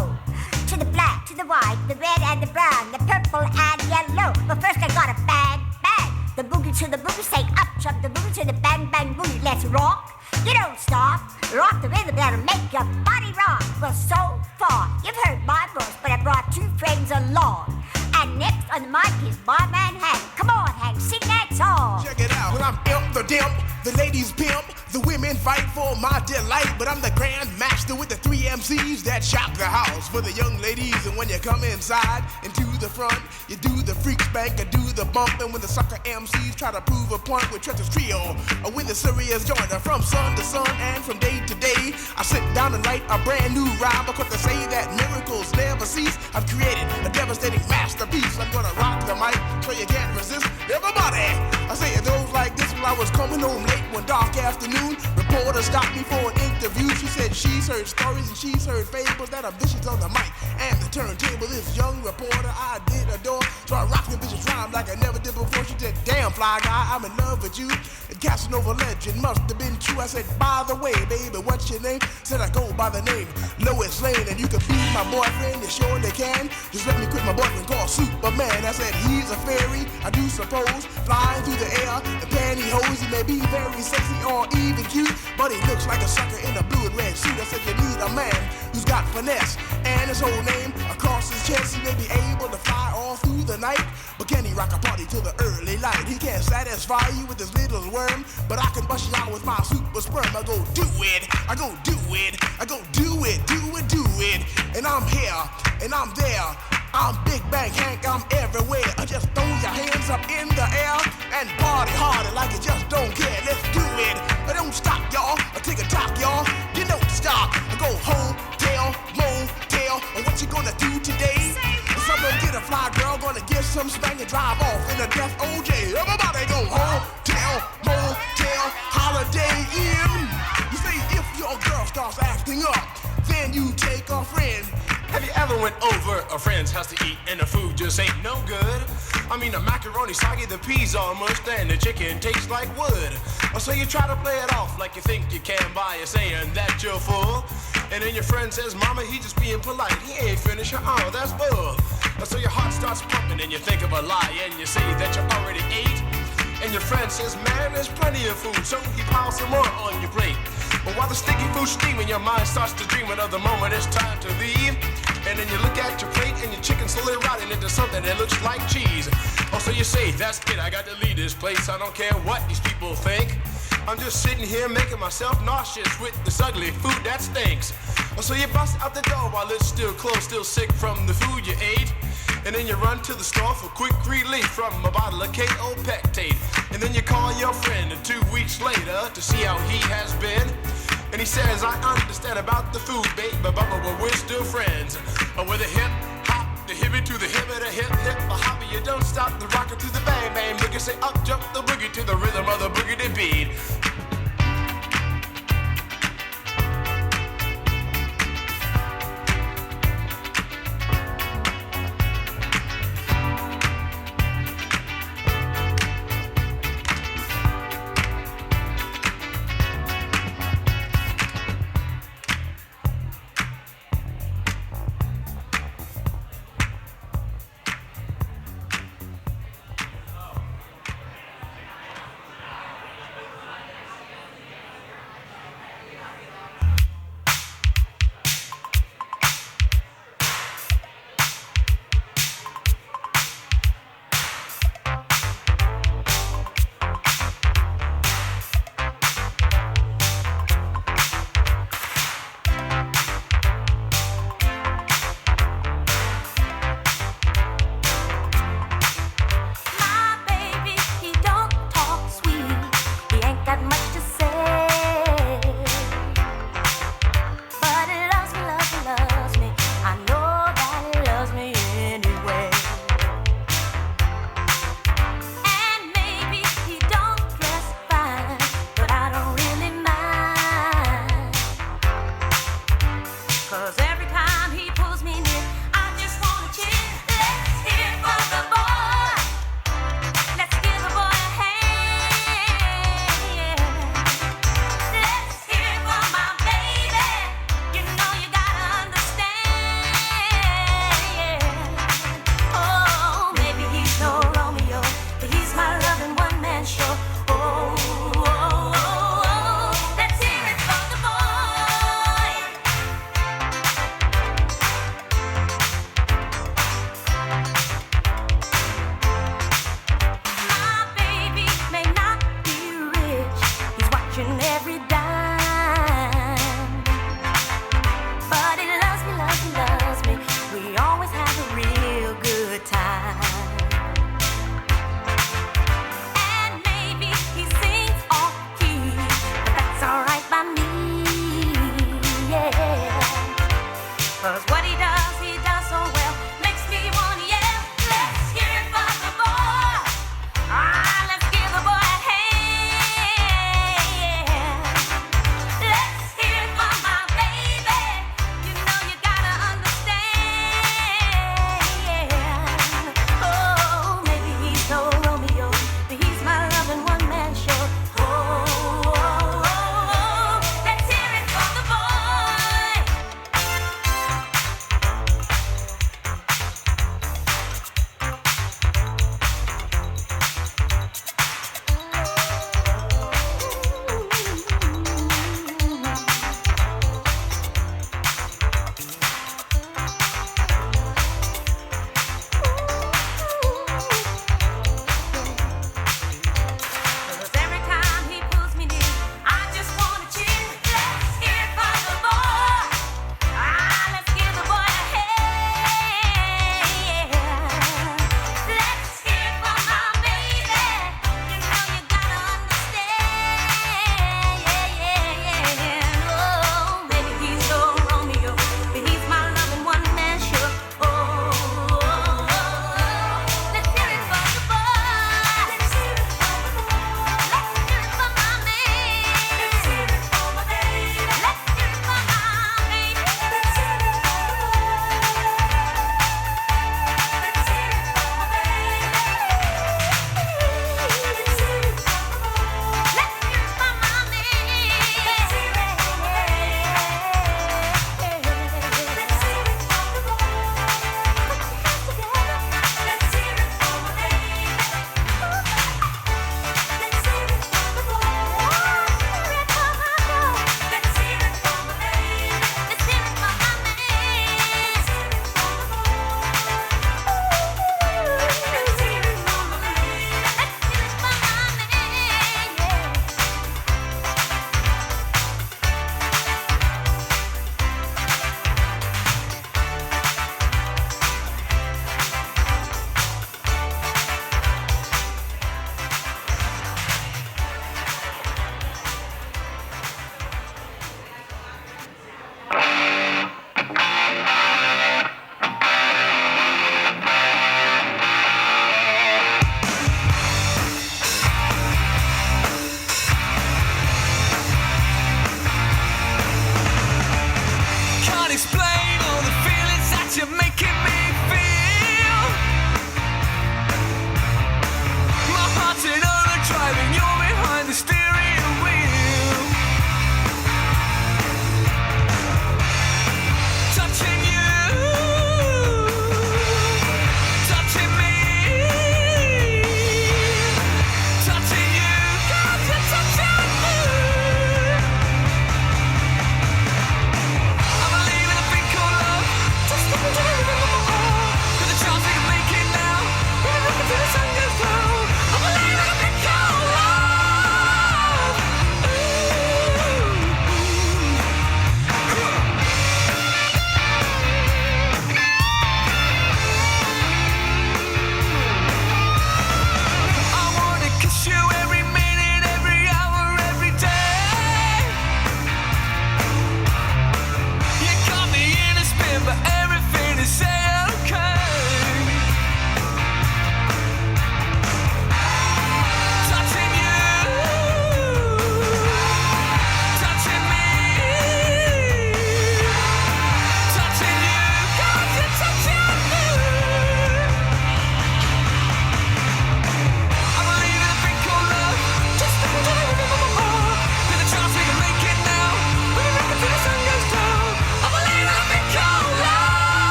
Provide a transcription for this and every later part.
go. To the black, to the white, the red and the brown, the purple and yellow. But first I gotta bang, bang. The boogie to the boogie, say up, jump the boogie to the bang, bang boogie. Let's rock. You don't stop. Rock the rhythm that'll make your body rock. Well, so far, you've heard my voice, but I brought two friends along. And next on the mic is my man Hank. Come on, Hank, sing that song. Check it out. Well, I'm imp the dimp, the ladies pimp, the women fight for my delight. But I'm the grand master with the 3 MCs that shock the house for the young ladies. And when you come inside and to the front, you do the freak spank and do the bump. And when the sucker MCs try to prove a point with Trent's trio, or when the serious joiner from sun to sun and from day to day, I sit down and write a brand new rhyme because they say that miracles never cease. I've created a devastating masterpiece. I'm gonna rock the mic so you can't resist. Everybody, I say it goes like this. While I was coming home late one dark afternoon, reporter stopped me for an interview. She said she's heard stories and she's heard fables that are vicious on the mic and the turntable. This young reporter I did adore, so I rocked the vicious rhyme like I never did before. She said, damn fly guy, I'm in love with you. The Casanova legend must have been true. I said, by the way, baby, what's your name? Said I go by the name Lois Lane, and you can be my boyfriend, you surely can. Just let me quit my boyfriend called Superman. I said, he's a fairy, I do suppose, flying through the air in pantyhose. He may be very sexy or even cute, but he looks like a sucker in a blue and red suit. I said, you need a man who's got finesse and his whole name across his chest. He may be able to fly all through the night, but can he rock a party till the early light? He can't satisfy you with his little worm, but I can bust you out with my super sperm. I go do it, I go do it, I go do it, do it, do it. And I'm here, and I'm there. I'm Big Bang Hank, I'm everywhere. I just throw your hands up in the air and party harder like you just don't care. Let's do it. I don't stop, y'all. I take a talk, y'all. You don't stop. I go hotel, motel. And what you gonna do today? Someone get a fly girl, gonna get some spank and drive off in a death OJ. Everybody go hotel, motel, holiday inn. You see, if your girl starts acting up, then you take a friend. Have you ever went over a friend's house to eat and the food just ain't no good? I mean, the macaroni soggy, the peas all mushed, and the chicken tastes like wood. So you try to play it off like you think you can by saying that you're full. And then your friend says, mama, he just being polite. He ain't finished. Oh, that's bull. So your heart starts pumping and you think of a lie and you say that you already ate. And your friend says, man, there's plenty of food, so he piles some more on your plate. But while the sticky food's steaming, your mind starts to dream of the moment it's time to leave. And then you look at your plate and your chicken slowly rotting into something that looks like cheese. Oh, so you say, that's it, I got to leave this place. I don't care what these people think. I'm just sitting here making myself nauseous with this ugly food that stinks. Oh, so you bust out the door while it's still closed, still sick from the food you ate. And then you run to the store for quick relief from a bottle of KO Pectate. And then you call your friend 2 weeks later to see how he has been. And he says, I understand about the food, babe, but we're still friends. With a hip hop, the hippie to the hip of the hip, hip, a hopper, you don't stop the rocker to the bang, bang. Look and say, up jump the boogie to the rhythm of the boogie beat.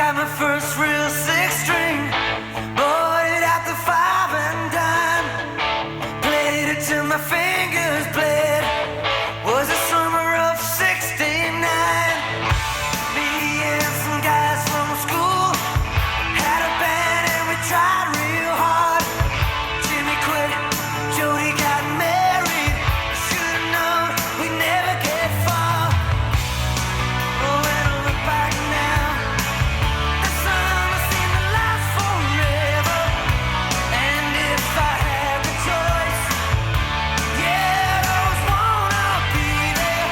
Got my first real six-string, bought it at the 5 and dime. Played it till my fingers bled. Was the summer of '69. Me and some guys from school had a band and we tried real hard. Jimmy quit, Jody got married. Should've known we'd never get far. Oh, when I look back now, the summer seemed to last forever. And if I had the choice, yeah, those wanna be there.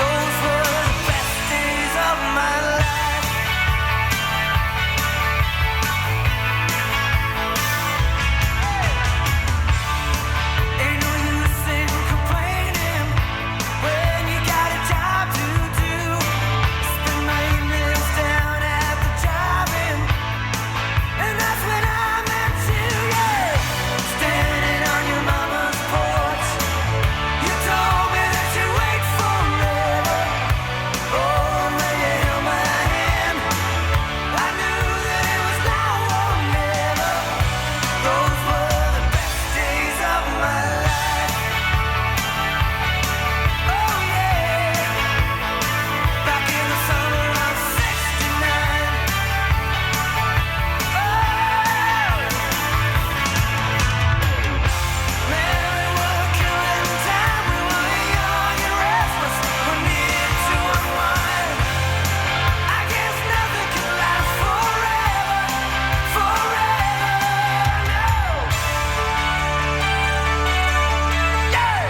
Those were the best days of my life. Ain't no use in complaining when you got a job to do. Spend my evenings down at the drive-in, and that's when I met you, yeah. Standing on your mama's porch, you told me that you'd wait forever. Oh, when you held my hand, I knew that it was now or never. Those were the best days of my life. Oh yeah, back in the summer of '69. Man, we were killing time. We were young and restless. We needed to unwind. I guess nothing can last forever, no. Yeah.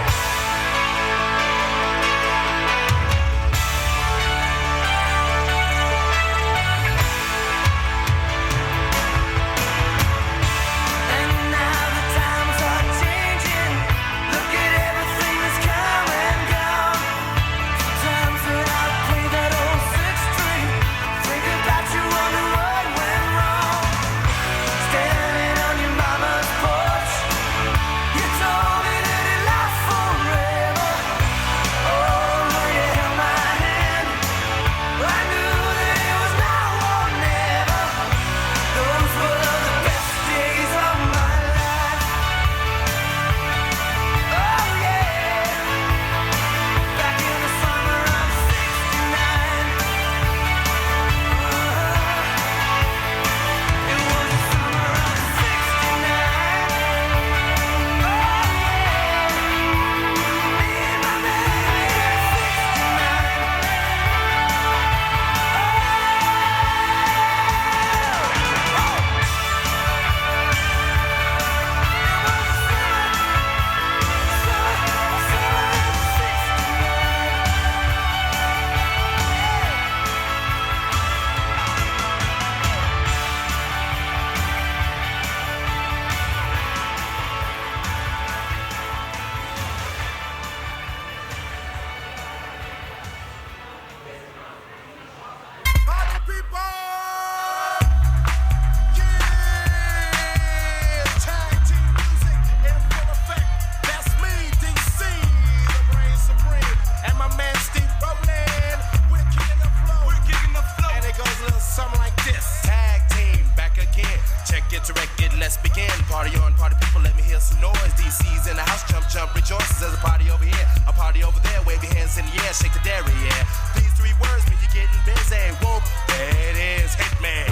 And now the times are changing. Look at everything that's come and gone. Sometimes when I play that old six-string, think about you, wonder what went wrong. Standing on your mama's porch, you told me that it lasts forever. Oh, when you held my hand, I knew that it was now or never. Those were the best days of my life. Oh yeah, back in the summer of '69. It was the summer of '69. Oh yeah, me and my baby at Party people! Yeah! Tag team music in full effect. That's me, DC, the brain supreme. And my man Steve Rowland. We're kicking the flow. And it goes a little something like this. Tag team, back again. Check it to record, let's begin. Party on, party people, let me hear some noise. DC's in the house, jump, jump, rejoices. There's a party over here, a party over there. Wave your hands in the air, shake the dairy, yeah. These three words mean you're getting busy. Whoop, there it is, Hitman.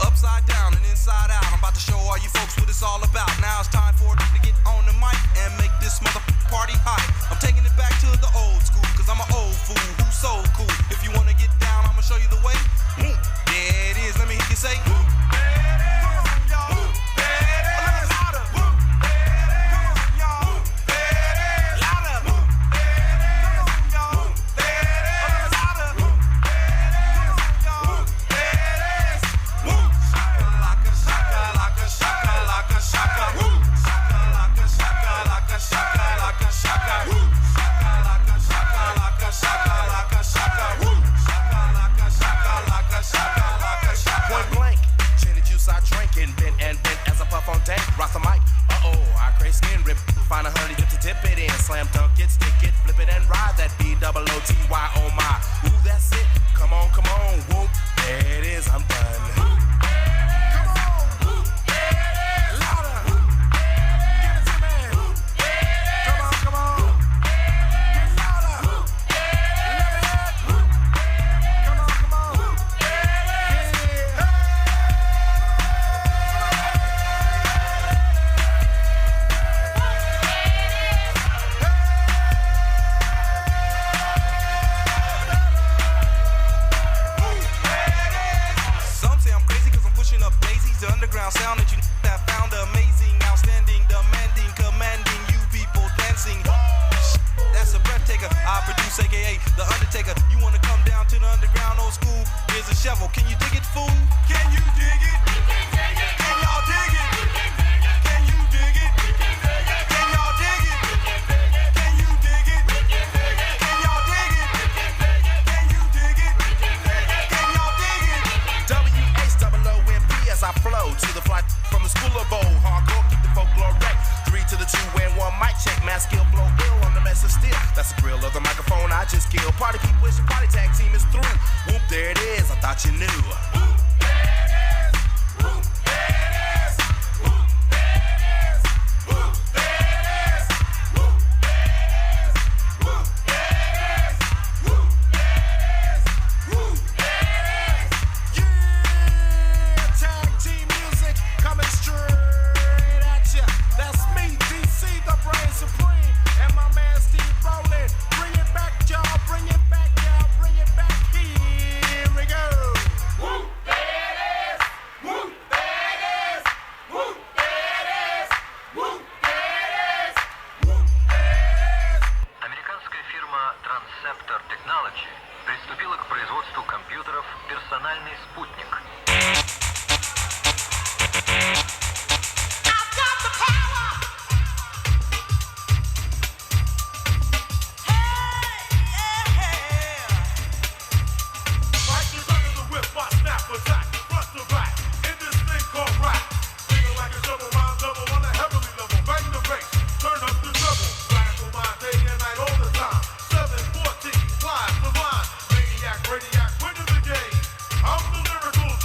Upside down and inside out, I'm about to show all you folks what it's all about. Now it's time for it to get on the mic and make this motherfucking party hot. I'm taking it back to the old school, cause I'm an old fool who's so cool. If you wanna get down, I'ma show you the way. There it is, let me hear you say. Point blank. underground sound that you have found amazing, outstanding, demanding, commanding you people dancing. That's a breath taker. I produce, aka the Undertaker. You wanna come down to the underground old school? Here's a shovel. Can you dig it, fool? Can you dig it? Can y'all dig it? Can you dig it? Can y'all dig it? Can you dig it? Can y'all dig it? Can you dig it? Can y'all dig it? W-H-O-O-M-P as I flow to the fly from the school of old. Hardcore, keep the folklore wreck. 3 to the 2 and 1 mic check. Man skill blow ill on the mess of steel. That's the grill of the microphone I just killed. Party people, wish your party tag team is through. Whoop, there it is. I thought you knew. Whoop, there it is. Whoop, there it is. Whoop, there it is. Whoop, there it is. Whoop, there it is. Whoop, there it is. Whoop, there it is. Whoop, there it is. Yeah, tag team music coming straight at ya. That's me, DC, the brain supreme, and my man Steve Rowland. Bring it back, y'all. Bring it back, y'all. Bring it back. Here we go. Whoop, there it is. Whoop, there it is. Whoop, there it is. Whoop, there it is. Whoop, there it is. Американская фирма Transceptor Technology приступила к производству компьютеров «Персональный спутник». I've got the power. Right is under the whip, I snap attack, front to back, in this thing called rap. Singing like a double rhyme double on a heavenly level. Bang the bass, turn up the treble. Blast on my day and night all the time. 714, flies the line. Maniac, radiac, winning the game. I'm the lyrical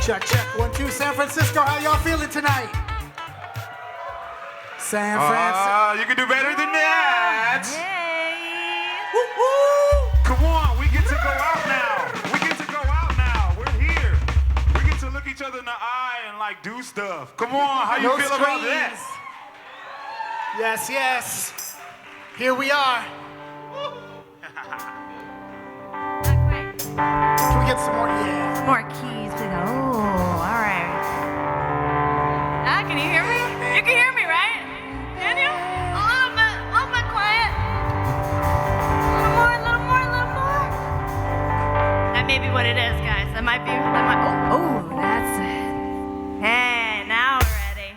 Check, check. 1, 2, San Francisco. How y'all feeling tonight? San Francisco. You can do better than that. Hey. Woo-woo. Come on, we get to go out now. We get to go out now. We're here. We get to look each other in the eye and like do stuff. Come on, how you No feel about that? screens. Yes, yes. Here we are. Can we get some more? Yeah. More keys, please. Oh, all right. Ah, can you hear me? You can hear me, right? Can you? A little bit quiet. A little more. That may be what it is, guys. That might be. Oh, that's it. Hey, now we're ready.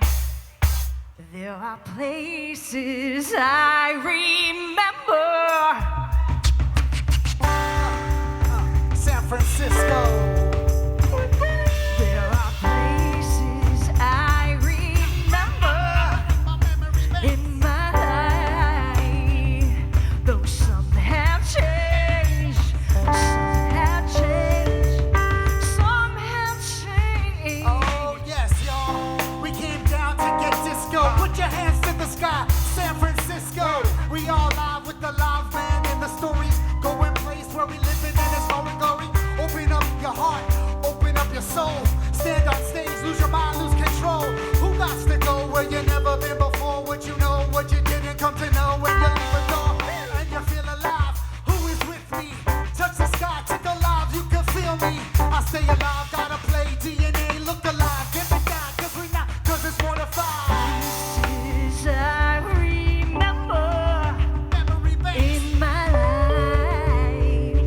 There are places I remember. San Francisco. There are places I remember in my life, though some have changed, some have changed, some have changed. Oh, yes, y'all. We came down to get disco. Put your hands to the sky. San Francisco. We all live with the live band and the stories. Going place where we living and it's going glory. Open up your heart. Open up your soul. Stand on stage. Lose your mind. Lose control. Who got to go where you never been before? What you know, what you didn't come to know when you leave a door and you feel alive. Who is with me? Touch the sky. Take alive. You can feel me. I stay alive. Gotta play DNA. Look alive. Get me down. Cause we not. Cause it's mortified. Places I remember in my life,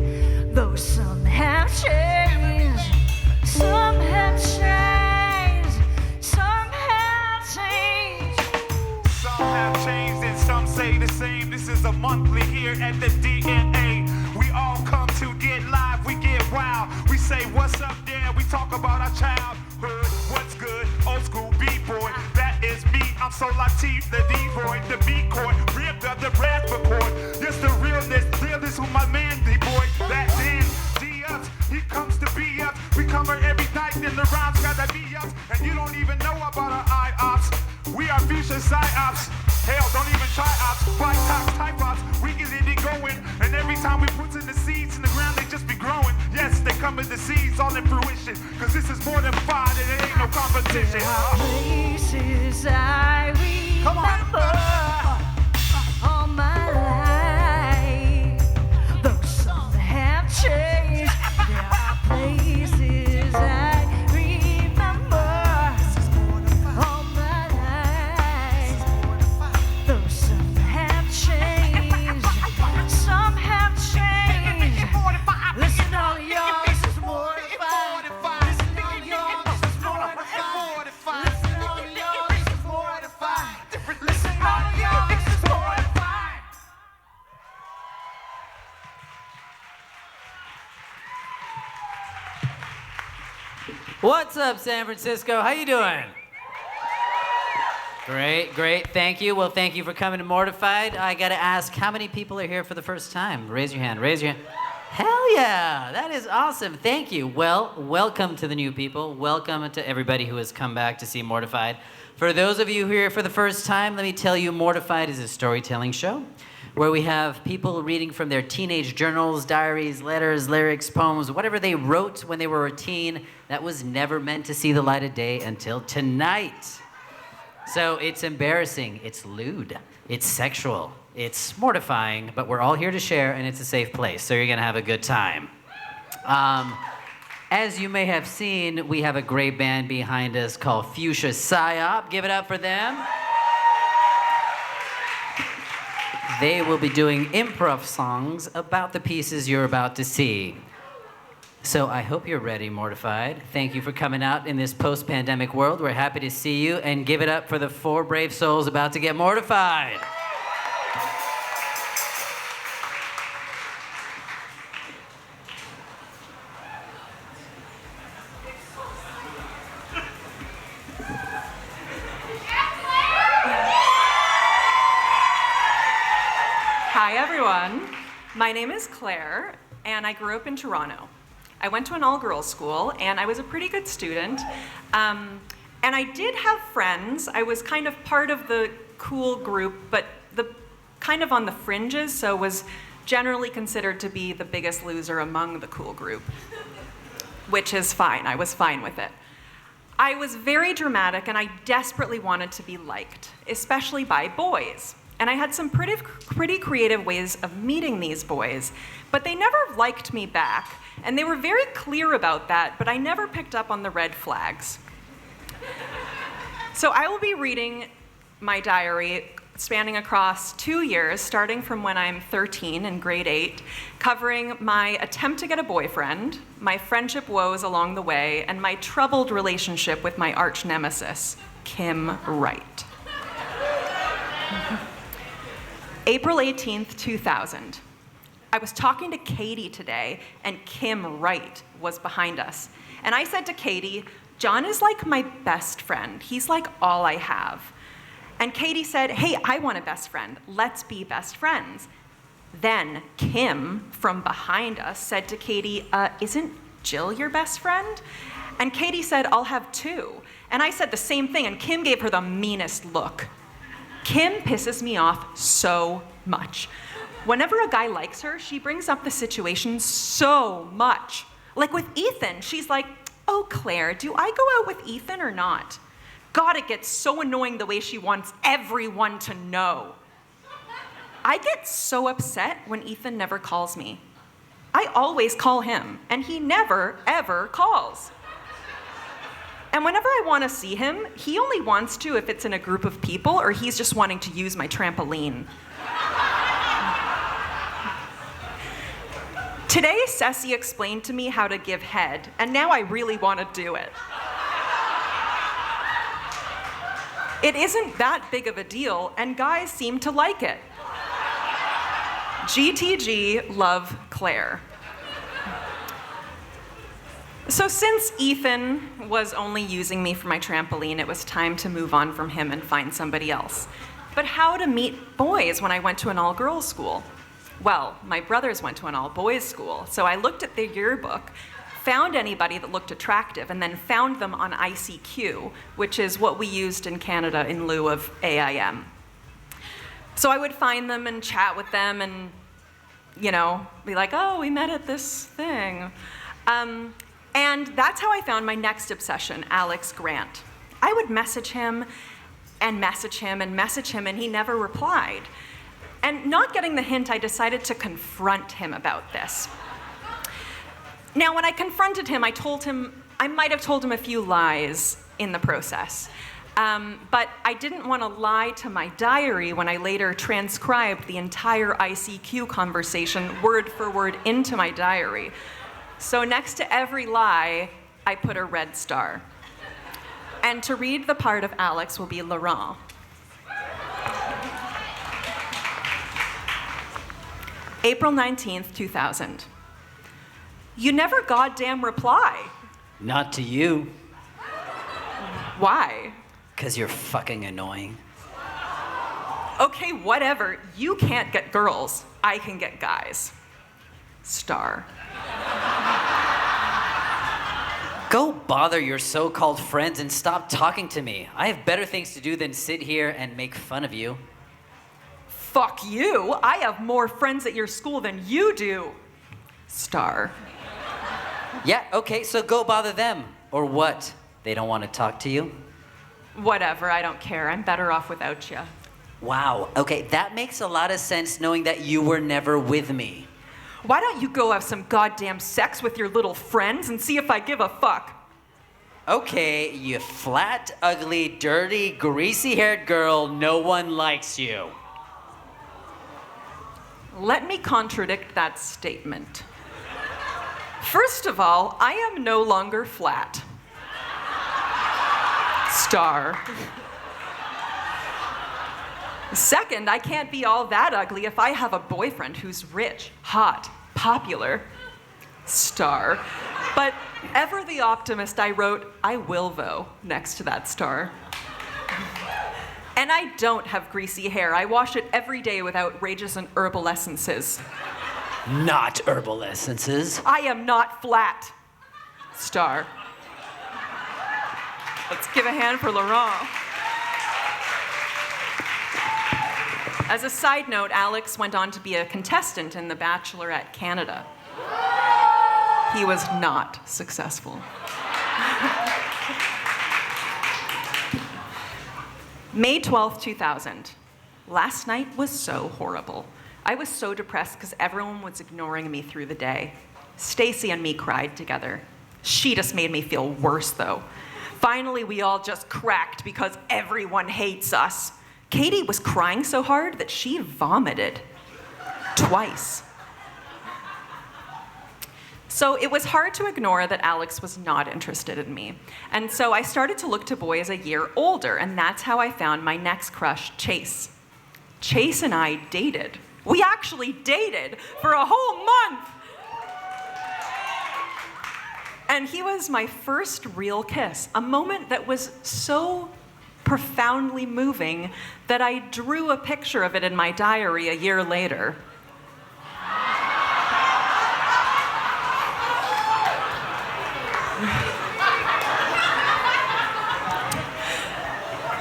though some have changed, some have changed, some have changed. Some have changed and some say the same. This is a monthly here at the DNA. We all come to get live, we get wild. We say what's up there, we talk about our childhood. What's good, old school B-boy, that is me. I'm so Latif, the D-boy, the B-chord, ripped up the brass record. Just the realness who my man D-boy. That Dan D-ups, he comes to be up. We come here every night and the rhymes gotta be up. And you don't even know about our I-ops. We are future psy-ops. Hell, don't even try ops. Black tops, type ops. We get it going. And every time we put in the seeds in the ground, they just be growing. Yes, they come in the seeds all in fruition. Cause this is more than fun and it ain't no competition. Places I remember all my life, though some have changed. There are places I remember all my life, though some have changed, some have changed. Listen all y'all, this is mortified. Listen all y'all, this is mortified. Listen all y'all, this is mortified. Listen all y'all, this is mortified. What's up, San Francisco? How you doing? Great, great. Thank you. Well, thank you for coming to Mortified. I got to ask, how many people are here for the first time? Raise your hand. Raise your hand. Hell yeah. That is awesome. Thank you. Well, welcome to the new people. Welcome to everybody who has come back to see Mortified. For those of you who are here for the first time, let me tell you, Mortified is a storytelling show where we have people reading from their teenage journals, diaries, letters, lyrics, poems, whatever they wrote when they were a teen that was never meant to see the light of day until tonight. So it's embarrassing, it's lewd, it's sexual, it's mortifying, but we're all here to share and it's a safe place, so you're gonna have a good time. As you may have seen, we have a great band behind us called Fuchsia Psyop. Give it up for them. They will be doing improv songs about the pieces you're about to see. So I hope you're ready, Mortified. Thank you for coming out in this post-pandemic world. We're happy to see you, and give it up for the 4 brave souls about to get mortified. Hi everyone, my name is Claire and I grew up in Toronto. I went to an all-girls school, and I was a pretty good student. And I did have friends. I was kind of part of the cool group, but kind of on the fringes, so was generally considered to be the biggest loser among the cool group, which is fine. I was fine with it. I was very dramatic, and I desperately wanted to be liked, especially by boys. And I had some pretty creative ways of meeting these boys, but they never liked me back, and they were very clear about that, but I never picked up on the red flags. So I will be reading my diary spanning across 2 years, starting from when I'm 13 in grade 8, covering my attempt to get a boyfriend, my friendship woes along the way, and my troubled relationship with my arch nemesis, Kim Wright. April 18th, 2000. I was talking to Katie today, and Kim Wright was behind us. And I said to Katie, John is like my best friend. He's like all I have. And Katie said, hey, I want a best friend. Let's be best friends. Then Kim, from behind us, said to Katie, isn't Jill your best friend? And Katie said, I'll have 2. And I said the same thing, and Kim gave her the meanest look. Kim pisses me off so much. Whenever a guy likes her, she brings up the situation so much. Like with Ethan, she's like, oh, Claire, do I go out with Ethan or not? God, it gets so annoying the way she wants everyone to know. I get so upset when Ethan never calls me. I always call him, and he never, ever calls. And whenever I want to see him, he only wants to if it's in a group of people or he's just wanting to use my trampoline. Today, Ceci explained to me how to give head, and now I really want to do it. It isn't that big of a deal, and guys seem to like it. GTG, love, Claire. So since Ethan was only using me for my trampoline, it was time to move on from him and find somebody else. But how to meet boys when I went to an all-girls school? Well, my brothers went to an all-boys school, so I looked at their yearbook, found anybody that looked attractive, and then found them on ICQ, which is what we used in Canada in lieu of AIM. So I would find them and chat with them and, you know, be like, oh, we met at this thing. And that's how I found my next obsession, Alex Grant. I would message him and message him and message him, and he never replied. And not getting the hint, I decided to confront him about this. Now, when I confronted him, I might have told him a few lies in the process. But I didn't want to lie to my diary when I later transcribed the entire ICQ conversation word for word into my diary. So next to every lie, I put a red star. And to read the part of Alex will be Laurent. April 19th, 2000. You never goddamn reply. Not to you. Why? 'Cause you're fucking annoying. Okay, whatever. You can't get girls. I can get guys. Star. Go bother your so-called friends and stop talking to me. I have better things to do than sit here and make fun of you. Fuck you. I have more friends at your school than you do. Star. Yeah, okay, so go bother them. Or what? They don't want to talk to you? Whatever, I don't care. I'm better off without you. Wow, okay, that makes a lot of sense knowing that you were never with me. Why don't you go have some goddamn sex with your little friends and see if I give a fuck? Okay, you flat, ugly, dirty, greasy-haired girl, no one likes you. Let me contradict that statement. First of all, I am no longer flat. Star. Second, I can't be all that ugly if I have a boyfriend who's rich, hot, popular. Star. But ever the optimist, I wrote, I will though, next to that star. And I don't have greasy hair. I wash it every day with outrageous and herbal essences. Not herbal essences. I am not flat. Star. Let's give a hand for Laurent. As a side note, Alex went on to be a contestant in The Bachelorette Canada. He was not successful. May 12th, 2000. Last night was so horrible. I was so depressed because everyone was ignoring me through the day. Stacy and me cried together. She just made me feel worse, though. Finally, we all just cracked because everyone hates us. Katie was crying so hard that she vomited. Twice. So it was hard to ignore that Alex was not interested in me. And so I started to look to boys a year older, and that's how I found my next crush, Chase. Chase and I dated. We actually dated for a whole month. And he was my first real kiss, a moment that was so profoundly moving that I drew a picture of it in my diary a year later.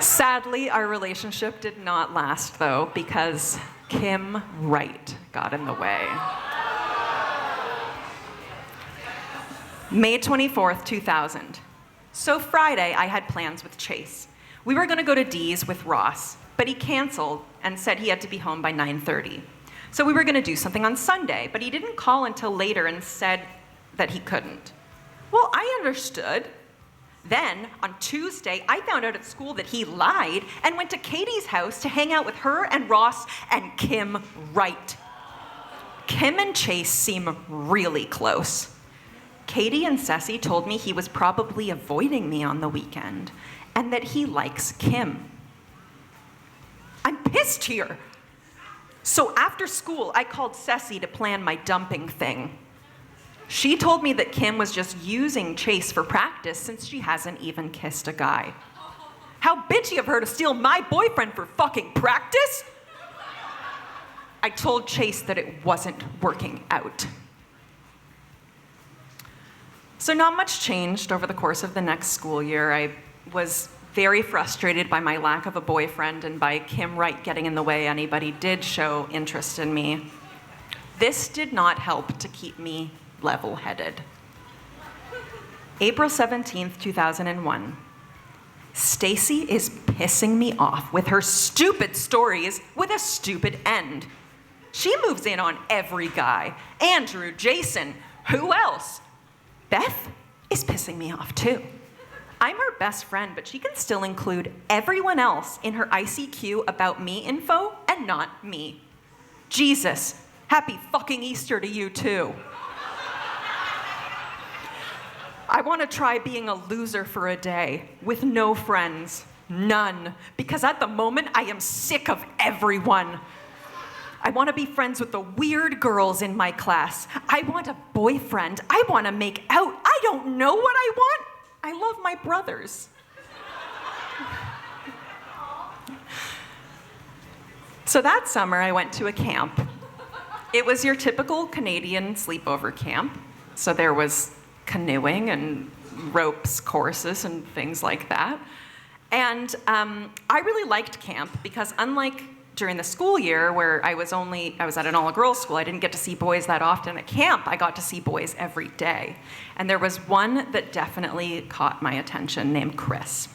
Sadly, our relationship did not last, though, because Kim Wright got in the way. May 24th, 2000. So Friday, I had plans with Chase. We were going to go to Dee's with Ross, but he canceled and said he had to be home by 9:30. So we were going to do something on Sunday, but he didn't call until later and said that he couldn't. Well, I understood. Then, on Tuesday, I found out at school that he lied and went to Katie's house to hang out with her and Ross and Kim Wright. Kim and Chase seem really close. Katie and Ceci told me he was probably avoiding me on the weekend and that he likes Kim. I'm pissed here. So after school, I called Ceci to plan my dumping thing. She told me that Kim was just using Chase for practice since she hasn't even kissed a guy. How bitchy of her to steal my boyfriend for fucking practice! I told Chase that it wasn't working out. So not much changed over the course of the next school year. I was very frustrated by my lack of a boyfriend and by Kim Wright getting in the way anybody did show interest in me. This did not help to keep me level-headed. April 17th, 2001. Stacy is pissing me off with her stupid stories with a stupid end. She moves in on every guy. Andrew, Jason, who else? Beth is pissing me off too. I'm her best friend, but she can still include everyone else in her ICQ about me info and not me. Jesus, happy fucking Easter to you too. I want to try being a loser for a day with no friends, none, because at the moment I am sick of everyone. I want to be friends with the weird girls in my class. I want a boyfriend. I want to make out. I don't know what I want. I love my brothers. So that summer I went to a camp. It was your typical Canadian sleepover camp. So there was canoeing and ropes courses and things like that. And I really liked camp because unlike during the school year where I was at an all-girls school, I didn't get to see boys that often. At camp, I got to see boys every day. And there was one that definitely caught my attention named Chris.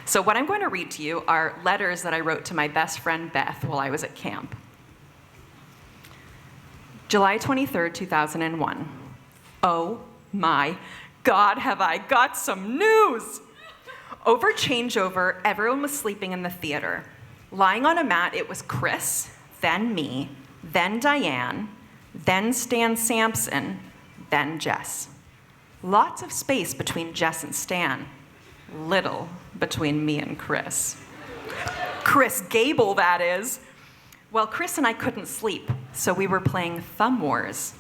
So what I'm going to read to you are letters that I wrote to my best friend Beth while I was at camp. July 23rd, 2001. Oh my God, have I got some news! Over changeover, everyone was sleeping in the theater. Lying on a mat, it was Chris, then me, then Diane, then Stan Sampson, then Jess. Lots of space between Jess and Stan. Little between me and Chris. Chris Gable, that is. Well, Chris and I couldn't sleep, so we were playing Thumb Wars.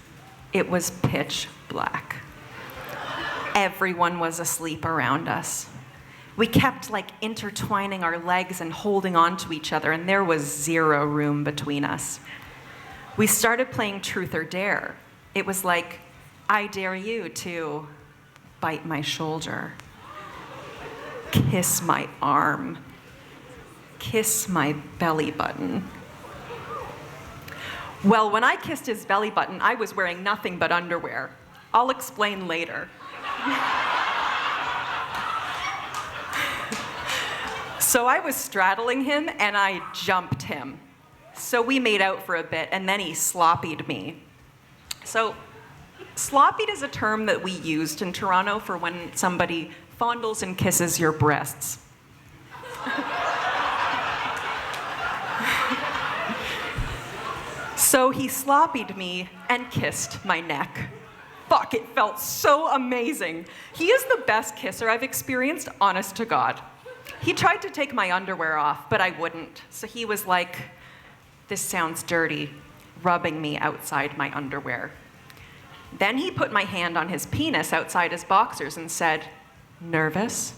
It was pitch black. Everyone was asleep around us. We kept intertwining our legs and holding on to each other, and there was zero room between us. We started playing Truth or Dare. It was like, I dare you to bite my shoulder, kiss my arm, kiss my belly button. Well, when I kissed his belly button, I was wearing nothing but underwear. I'll explain later. So I was straddling him and I jumped him. So we made out for a bit and then he sloppied me. So sloppied is a term that we used in Toronto for when somebody fondles and kisses your breasts. So he sloppied me and kissed my neck. Fuck, it felt so amazing. He is the best kisser I've experienced, honest to God. He tried to take my underwear off, but I wouldn't. So he was like, this sounds dirty, rubbing me outside my underwear. Then he put my hand on his penis outside his boxers and said, nervous?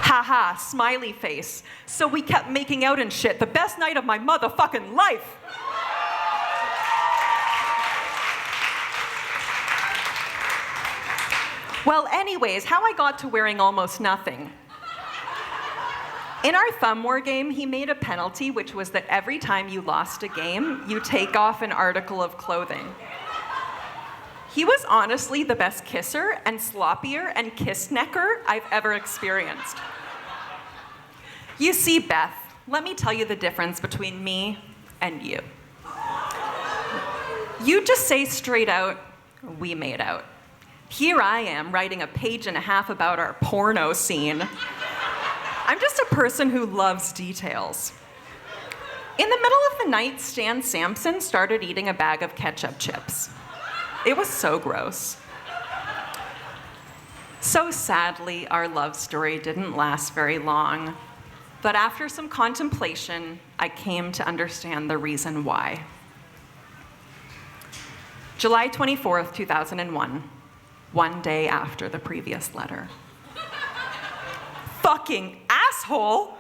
Haha, smiley face. So we kept making out and shit. The best night of my motherfucking life. Well, anyways, how I got to wearing almost nothing. In our thumb war game, he made a penalty, which was that every time you lost a game, you take off an article of clothing. He was honestly the best kisser and sloppier and kiss-necker I've ever experienced. You see, Beth, let me tell you the difference between me and you. You just say straight out, we made out. Here I am writing a page and a half about our porno scene. I'm just a person who loves details. In the middle of the night, Stan Sampson started eating a bag of ketchup chips. It was so gross. So sadly, our love story didn't last very long. But after some contemplation, I came to understand the reason why. July 24th, 2001, one day after the previous letter. Fucking asshole!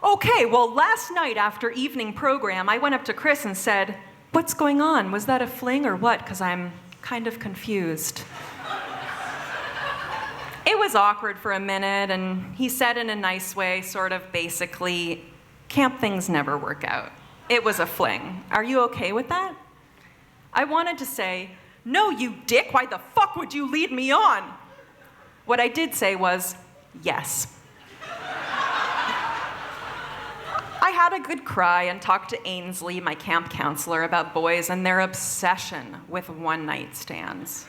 Okay, well, last night after evening program, I went up to Chris and said, what's going on? Was that a fling or what? Because I'm kind of confused. It was awkward for a minute, and he said in a nice way, sort of basically, camp things never work out. It was a fling. Are you okay with that? I wanted to say, no, you dick, why the fuck would you lead me on? What I did say was, yes. I had a good cry and talked to Ainsley, my camp counselor, about boys and their obsession with one-night stands.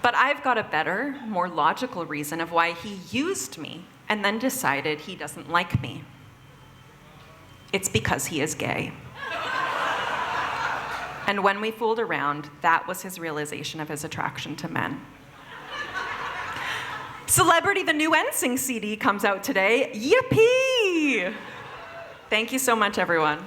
But I've got a better, more logical reason of why he used me and then decided he doesn't like me. It's because he is gay. And when we fooled around, that was his realization of his attraction to men. Celebrity, the new NSYNC CD comes out today. Yippee! Thank you so much, everyone.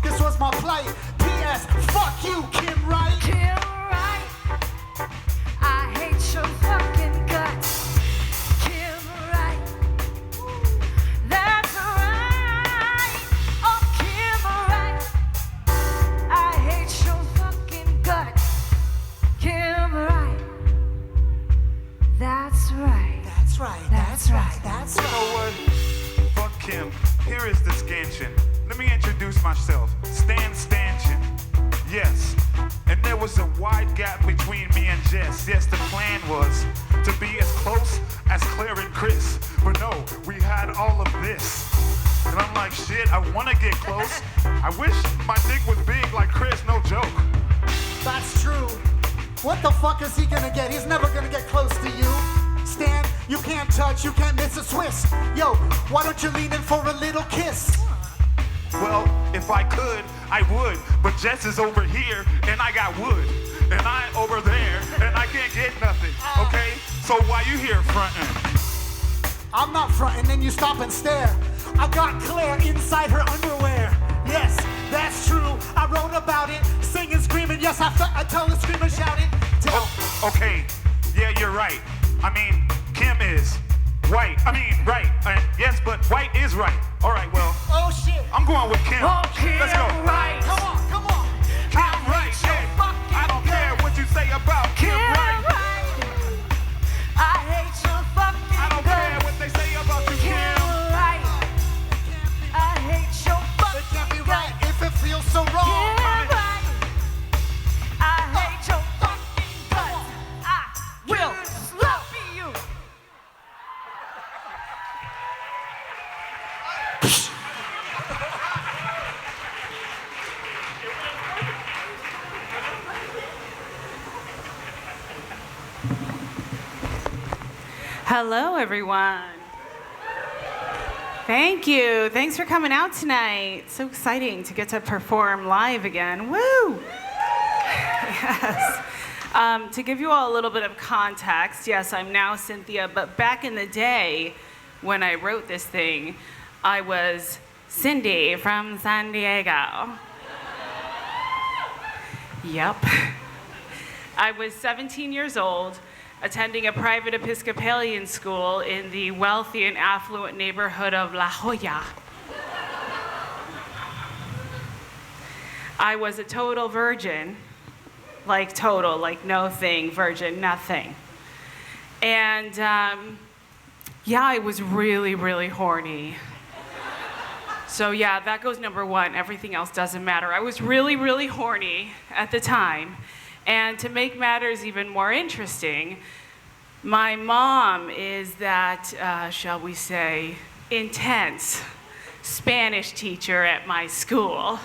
This was my plight. P.S. Fuck you, Kim Wright. Kim Wright. here is the scansion. Let me introduce myself. Stan Stanchion. Yes. And there was a wide gap between me and Jess. Yes, the plan was to be as close as Claire and Chris. But no, we had all of this. And I'm like, shit, I wanna get close. I wish my dick was big like Chris, no joke. That's true. What the fuck is he gonna get? He's never gonna get close to you. Stan, you can't touch, you can't miss a Swiss. Yo, why don't you lean in for a little kiss? Well, if I could, I would. But Jess is over here, and I got wood. And I over there, and I can't get nothing, okay? So why you here frontin'? I'm not fronting, and you stop and stare. I got Claire inside her underwear. Yes, that's true. I wrote about it, singing, screaming. Yes, I tell her, scream and shout it. Okay, yeah, you're right. I mean, Kim is white. I mean, right. Yes, but white is right. All right, well. Oh, shit. I'm going with Kim. Oh, Kim, let's go. Right. Come on, come on. Kim right, yeah. I don't care what you say about Kim right. I hate your fucking I don't care what they say about you, Kim. right. I hate your fucking It can't be right if it feels so wrong. right. I hate your fucking guts. I will slap you. Hello, everyone. Thank you. Thanks for coming out tonight. So exciting to get to perform live again. Woo! Yes. To give you all a little bit of context, yes, I'm now Cynthia, but back in the day when I wrote this thing, I was Cindy from San Diego. Yep. I was 17 years old, attending a private Episcopalian school in the wealthy and affluent neighborhood of La Jolla. I was a total virgin, like total, like no thing, virgin, nothing. And yeah, I was really, really horny. So yeah, that goes number one. Everything else doesn't matter. I was really, really horny at the time. And to make matters even more interesting, my mom is that, shall we say, intense Spanish teacher at my school.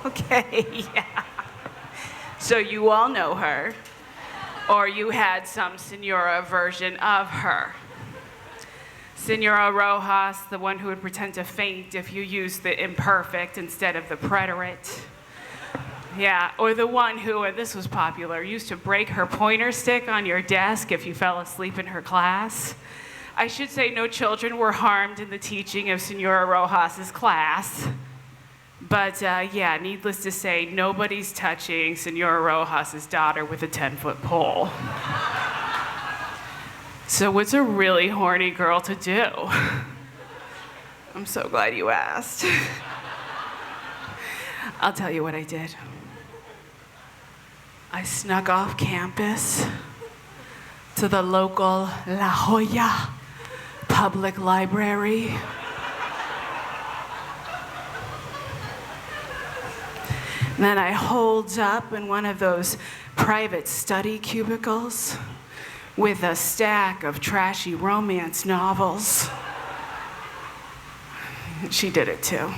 Okay, yeah. So you all know her, or you had some Senora version of her. Senora Rojas, the one who would pretend to faint if you used the imperfect instead of the preterite. Yeah, or the one who, and this was popular, used to break her pointer stick on your desk if you fell asleep in her class. I should say no children were harmed in the teaching of Senora Rojas's class. But yeah, needless to say, nobody's touching Senora Rojas's daughter with a 10-foot pole. So what's a really horny girl to do? I'm so glad you asked. I'll tell you what I did. I snuck off campus to the local La Jolla public library. And then I holed up in one of those private study cubicles with a stack of trashy romance novels. She did it too.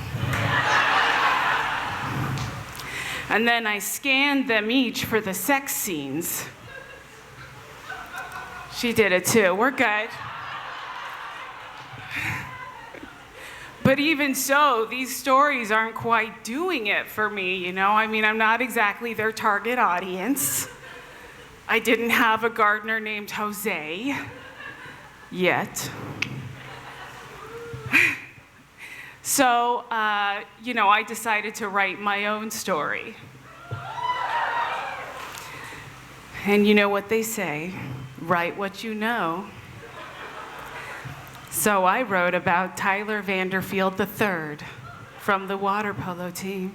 And then I scanned them each for the sex scenes. She did it too. We're good. But even so, these stories aren't quite doing it for me, you know? I mean, I'm not exactly their target audience. I didn't have a gardener named Jose yet. So, you know, I decided to write my own story. And you know what they say, write what you know. So I wrote about Tyler Vanderfield III from the water polo team.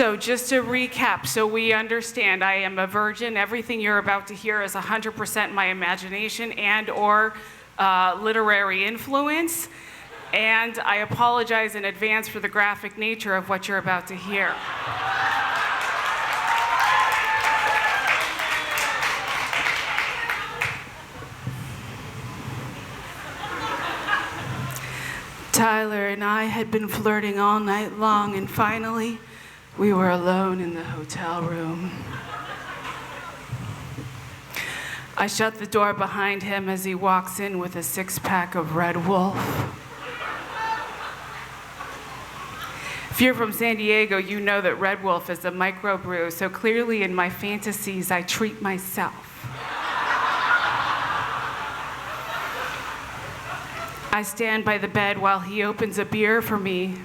So just to recap, so we understand, I am a virgin. Everything you're about to hear is 100% my imagination and or literary influence. And I apologize in advance for the graphic nature of what you're about to hear. Tyler and I had been flirting all night long, and finally, we were alone in the hotel room. I shut the door behind him as he walks in with a six-pack of Red Wolf. If you're from San Diego, you know that Red Wolf is a microbrew, so clearly in my fantasies, I treat myself. I stand by the bed while he opens a beer for me.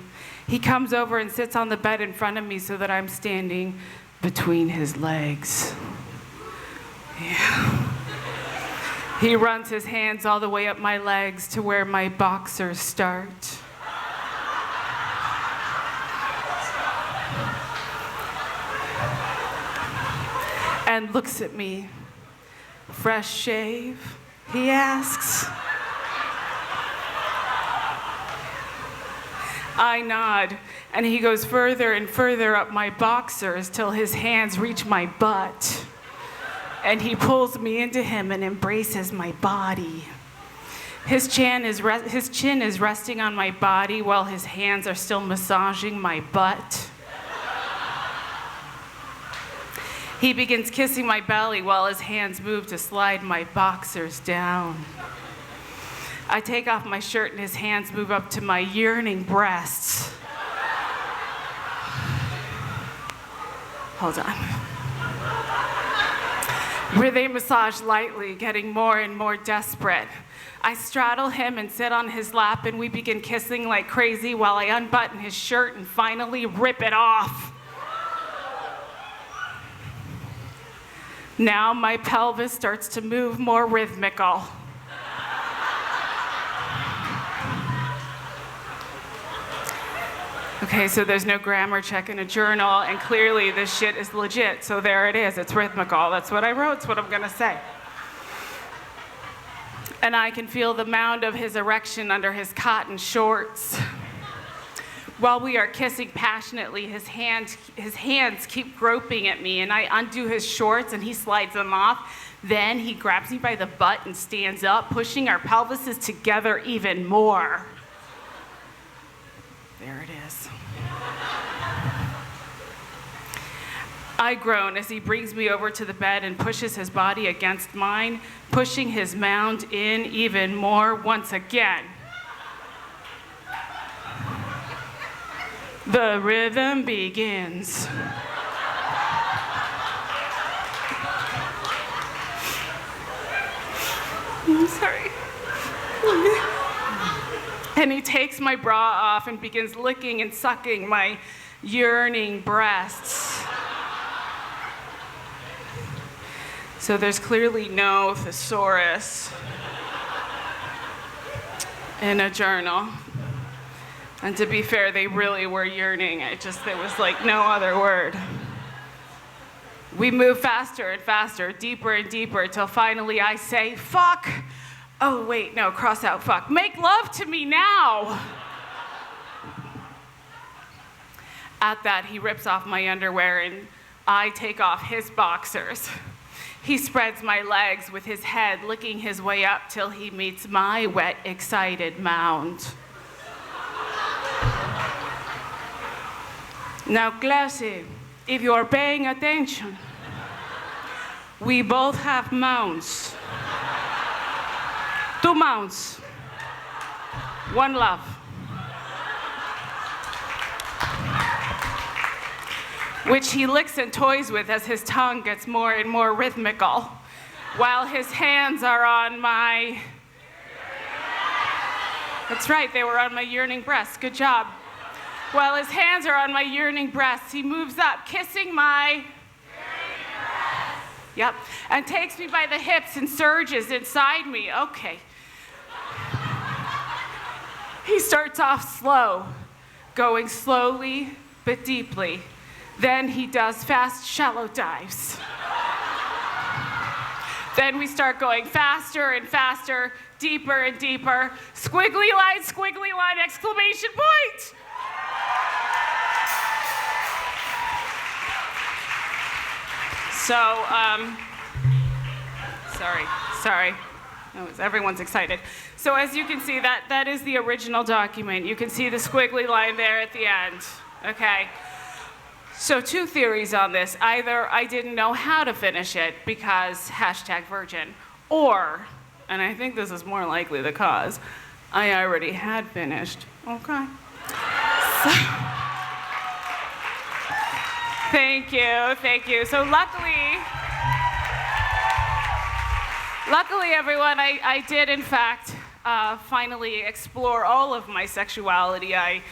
He comes over and sits on the bed in front of me so that I'm standing between his legs. Yeah. He runs his hands all the way up my legs to where my boxers start. And looks at me. Fresh shave? He asks. I nod, and he goes further and further up my boxers till his hands reach my butt. And he pulls me into him and embraces my body. His chin is resting on my body while his hands are still massaging my butt. He begins kissing my belly while his hands move to slide my boxers down. I take off my shirt and his hands move up to my yearning breasts. Hold on. Where they massage lightly, getting more and more desperate. I straddle him and sit on his lap, and we begin kissing like crazy while I unbutton his shirt and finally rip it off. Now my pelvis starts to move more rhythmical. Okay, so there's no grammar check in a journal, and clearly this shit is legit, so there it is, it's rhythmical. That's what I wrote, it's what I'm gonna say. And I can feel the mound of his erection under his cotton shorts. While we are kissing passionately, his hands keep groping at me, and I undo his shorts and he slides them off. Then he grabs me by the butt and stands up, pushing our pelvises together even more. There it is. I groan as he brings me over to the bed and pushes his body against mine, pushing his mound in even more once again. The rhythm begins. I'm sorry. And he takes my bra off and begins licking and sucking my yearning breasts. So there's clearly no thesaurus in a journal. And to be fair, they really were yearning. There was like no other word. We move faster and faster, deeper and deeper, till finally I say, fuck. Oh, wait, no, cross out fuck. Make love to me now. At that, he rips off my underwear and I take off his boxers. He spreads my legs with his head, licking his way up till he meets my wet, excited mound. Now, classy, if you're paying attention, we both have mounds. 2 mounds. 1 love. Which he licks and toys with as his tongue gets more and more rhythmical, while his hands are on my... That's right, they were on my yearning breasts. Good job. While his hands are on my yearning breasts, he moves up, kissing my... Yep, and takes me by the hips and surges inside me. Okay. He starts off slow, going slowly but deeply, Then he does fast, shallow dives. Then we start going faster and faster, deeper and deeper. Squiggly line, exclamation point! So, sorry. Everyone's excited. So as you can see, that is the original document. You can see the squiggly line there at the end, okay? So 2 theories on this. Either I didn't know how to finish it because #virgin, or, and I think this is more likely the cause, I already had finished, okay? So, thank you. So luckily everyone, I did in fact finally explore all of my sexuality. I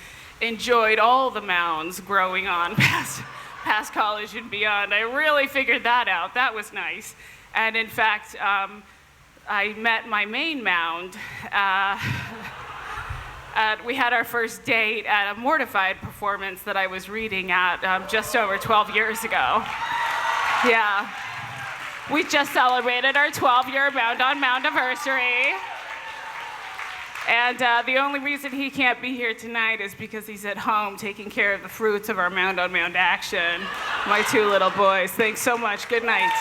enjoyed all the mounds growing on past college and beyond. I really figured that out. That was nice. And in fact, I met my main mound. We had our first date at a Mortified performance that I was reading at just over 12 years ago. Yeah. We just celebrated our 12-year mound-on-mound anniversary. And the only reason he can't be here tonight is because he's at home taking care of the fruits of our mound-on-mound action. My 2 little boys. Thanks so much. Good night.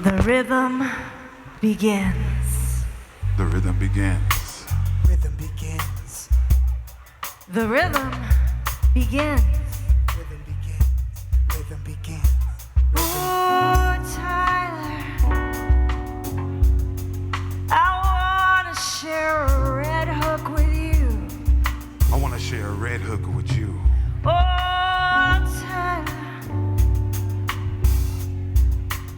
The rhythm begins. The rhythm begins. Rhythm begins. The rhythm begins. Rhythm begins. Rhythm begins. Oh, Tyler, I wanna share a red hook with you. I want to share a red hook with you. Oh, Tyler,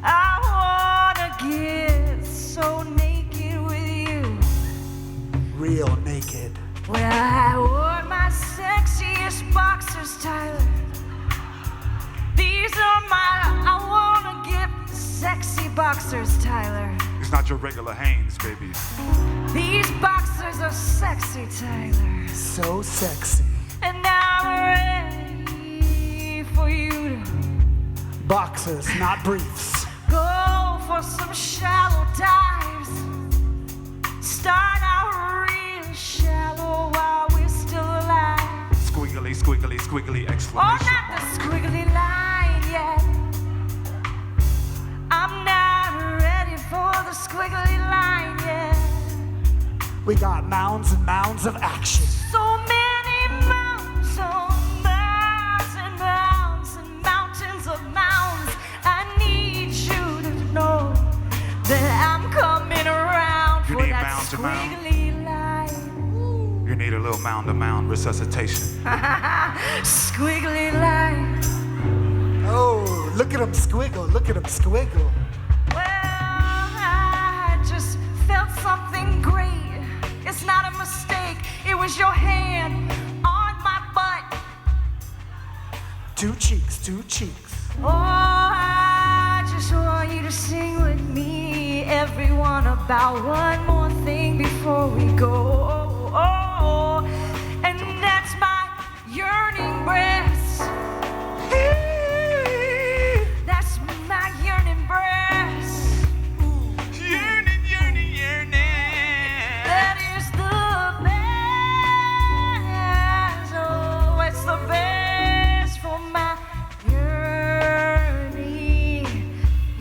I wanna get so naked with you. Real naked. Well, I wore my sexiest boxers, Tyler. These are I wanna get sexy boxers, Tyler. It's not your regular Hanes, baby. These boxers are sexy, Tyler. So sexy. And I'm ready for you to Boxers, not briefs. go for some shallow dives. Start out real shallow while we're still alive. Squiggly, squiggly, squiggly, Oh, exclamation not the mark. squiggly line yet. I'm not ready for the squiggly line yet. We got mounds and mounds of action. So many mounds on mounds and mounds and mountains of mounds. I need you to know that I'm coming around You for need that mound to mound. squiggly line. You need a little mound-to-mound resuscitation. Squiggly line. Oh, look at him squiggle. Look at him squiggle. Well, I just felt something great. It's not a mistake. It was your hand on my butt. 2 cheeks, 2 cheeks. Oh, I just want you to sing with me, everyone, about one more thing before we go. Oh, and that's my yearning breasts. That's my yearning breasts. Yearning, yearning, yearning. That is the best. Oh, it's the best for my yearning,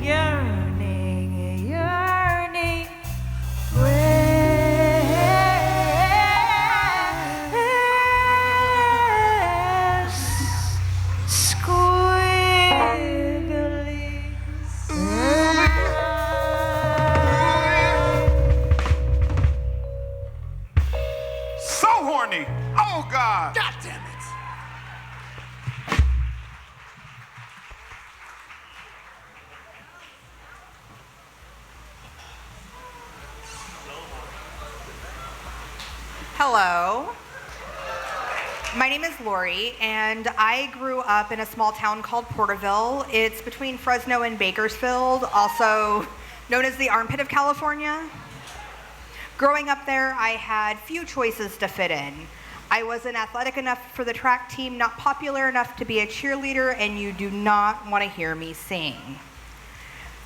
yearning, yearning breasts. Squiggly. So horny. Oh, God. God damn it. Hello. My name is Lori, and I grew up in a small town called Porterville. It's between Fresno and Bakersfield, also known as the armpit of California. Growing up there, I had few choices to fit in. I wasn't athletic enough for the track team, not popular enough to be a cheerleader, and you do not want to hear me sing.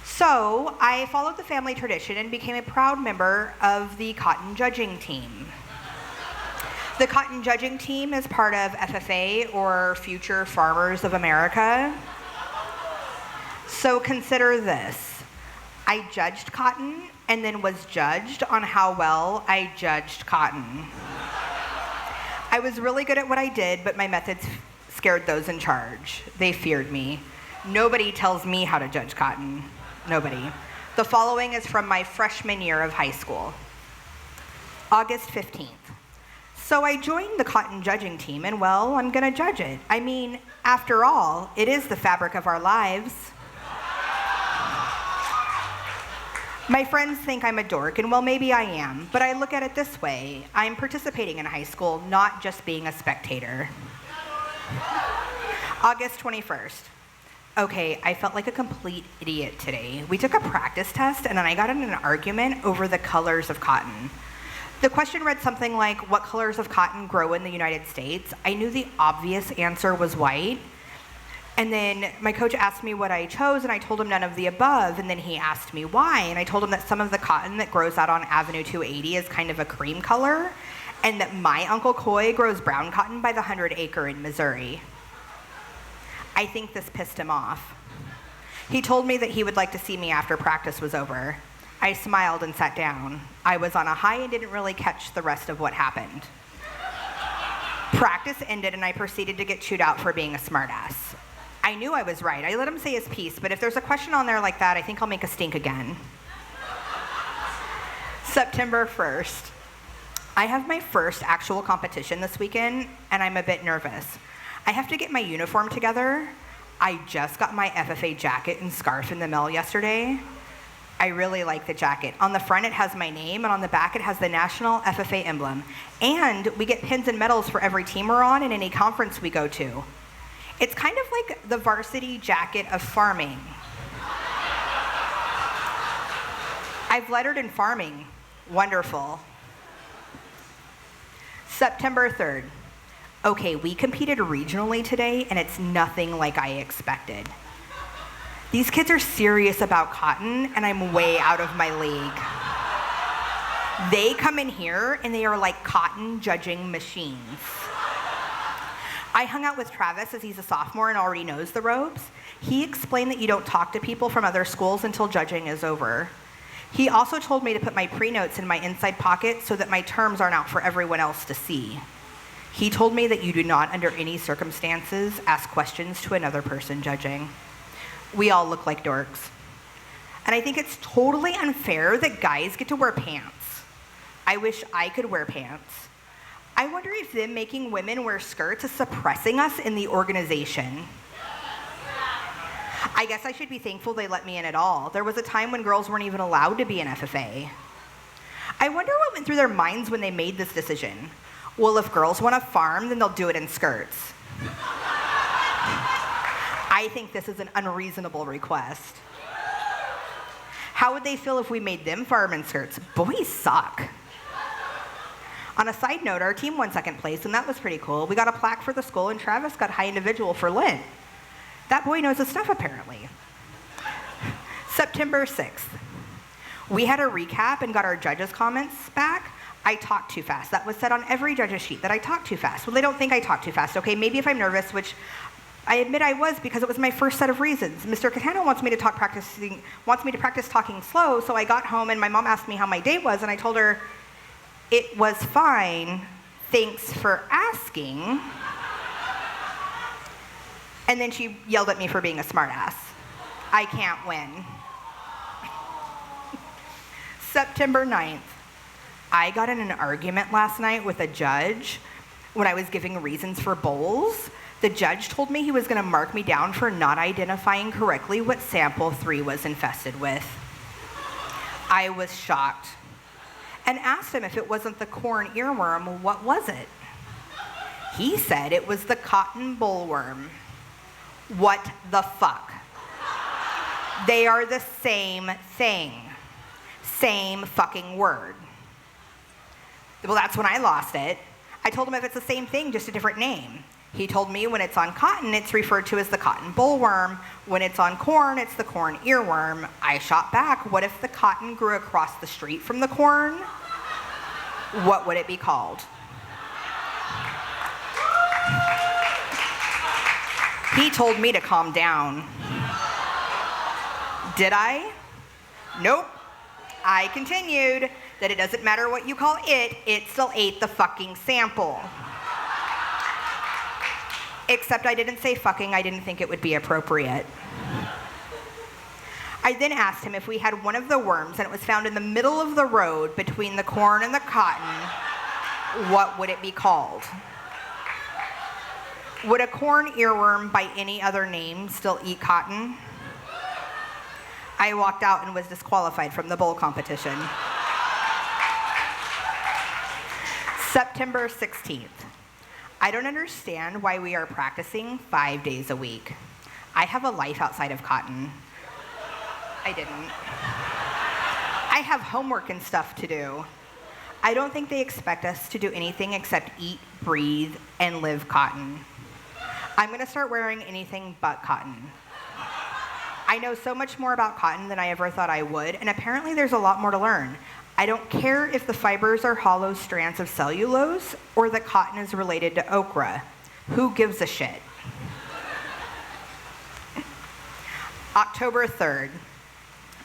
So I followed the family tradition and became a proud member of the cotton judging team. The cotton judging team is part of FFA, or Future Farmers of America. So consider this. I judged cotton and then was judged on how well I judged cotton. I was really good at what I did, but my methods scared those in charge. They feared me. Nobody tells me how to judge cotton. Nobody. The following is from my freshman year of high school. August 15th. So I joined the cotton judging team, and well, I'm gonna judge it. I mean, after all, it is the fabric of our lives. My friends think I'm a dork, and well, maybe I am, but I look at it this way. I'm participating in high school, not just being a spectator. August 21st. Okay, I felt like a complete idiot today. We took a practice test, and then I got in an argument over the colors of cotton. The question read something like, what colors of cotton grow in the United States? I knew the obvious answer was white. And then my coach asked me what I chose, and I told him none of the above. And then he asked me why, and I told him that some of the cotton that grows out on Avenue 280 is kind of a cream color, and that my Uncle Coy grows brown cotton by the 100 Acre in Missouri. I think this pissed him off. He told me that he would like to see me after practice was over. I smiled and sat down. I was on a high and didn't really catch the rest of what happened. Practice ended, and I proceeded to get chewed out for being a smartass. I knew I was right. I let him say his piece, but if there's a question on there like that, I think I'll make a stink again. September 1st. I have my first actual competition this weekend, and I'm a bit nervous. I have to get my uniform together. I just got my FFA jacket and scarf in the mail yesterday. I really like the jacket. On the front, it has my name, and on the back, it has the National FFA emblem. And we get pins and medals for every team we're on and any conference we go to. It's kind of like the varsity jacket of farming. I've lettered in farming. Wonderful. September 3rd. Okay, we competed regionally today, and it's nothing like I expected. These kids are serious about cotton, and I'm way out of my league. They come in here, and they are like cotton judging machines. I hung out with Travis as he's a sophomore and already knows the ropes. He explained that you don't talk to people from other schools until judging is over. He also told me to put my pre-notes in my inside pocket so that my terms aren't out for everyone else to see. He told me that you do not, under any circumstances, ask questions to another person judging. We all look like dorks. And I think it's totally unfair that guys get to wear pants. I wish I could wear pants. I wonder if them making women wear skirts is suppressing us in the organization. I guess I should be thankful they let me in at all. There was a time when girls weren't even allowed to be in FFA. I wonder what went through their minds when they made this decision. Well, if girls want to farm, then they'll do it in skirts. I think this is an unreasonable request. How would they feel if we made them farm in skirts? Boys suck. On a side note, our team won second place, and that was pretty cool. We got a plaque for the school, and Travis got high individual for Lent. That boy knows his stuff, apparently. September 6th. We had a recap and got our judges' comments back. I talked too fast. That was said on every judge's sheet, that I talked too fast. Well, they don't think I talk too fast. Okay, maybe if I'm nervous, which I admit I was because it was my first set of reasons. Mr. Catano wants me to practice talking slow, so I got home and my mom asked me how my day was, and I told her, it was fine, thanks for asking. And then she yelled at me for being a smartass. I can't win. September 9th. I got in an argument last night with a judge when I was giving reasons for bowls. The judge told me he was going to mark me down for not identifying correctly what sample 3 was infested with. I was shocked and asked him if it wasn't the corn earworm, what was it? He said it was the cotton bollworm. What the fuck? They are the same thing. Same fucking word. Well, that's when I lost it. I told him if it's the same thing, just a different name. He told me when it's on cotton, it's referred to as the cotton bollworm. When it's on corn, it's the corn earworm. I shot back, what if the cotton grew across the street from the corn? What would it be called? He told me to calm down. Did I? Nope. I continued that it doesn't matter what you call it still ate the fucking sample. Except I didn't say fucking, I didn't think it would be appropriate. I then asked him if we had one of the worms and it was found in the middle of the road between the corn and the cotton, what would it be called? Would a corn earworm by any other name still eat cotton? I walked out and was disqualified from the bowl competition. September 16th. I don't understand why we are practicing 5 days a week. I have a life outside of cotton. I didn't. I have homework and stuff to do. I don't think they expect us to do anything except eat, breathe, and live cotton. I'm gonna start wearing anything but cotton. I know so much more about cotton than I ever thought I would, and apparently there's a lot more to learn. I don't care if the fibers are hollow strands of cellulose or the cotton is related to okra. Who gives a shit? October 3rd.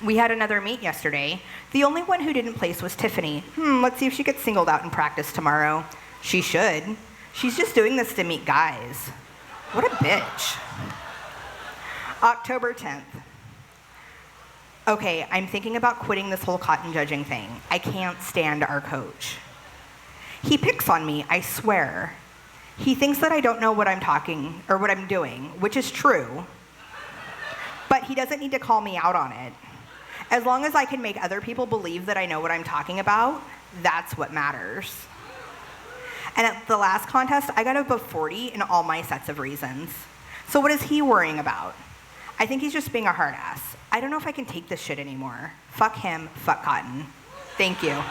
We had another meet yesterday. The only one who didn't place was Tiffany. Let's see if she gets singled out in practice tomorrow. She should. She's just doing this to meet guys. What a bitch. October 10th. Okay, I'm thinking about quitting this whole cotton judging thing. I can't stand our coach. He picks on me, I swear. He thinks that I don't know what I'm talking or what I'm doing, which is true. But he doesn't need to call me out on it. As long as I can make other people believe that I know what I'm talking about, that's what matters. And at the last contest, I got above 40 in all my sets of reasons. So what is he worrying about? I think he's just being a hard ass. I don't know if I can take this shit anymore. Fuck him, fuck cotton. Thank you.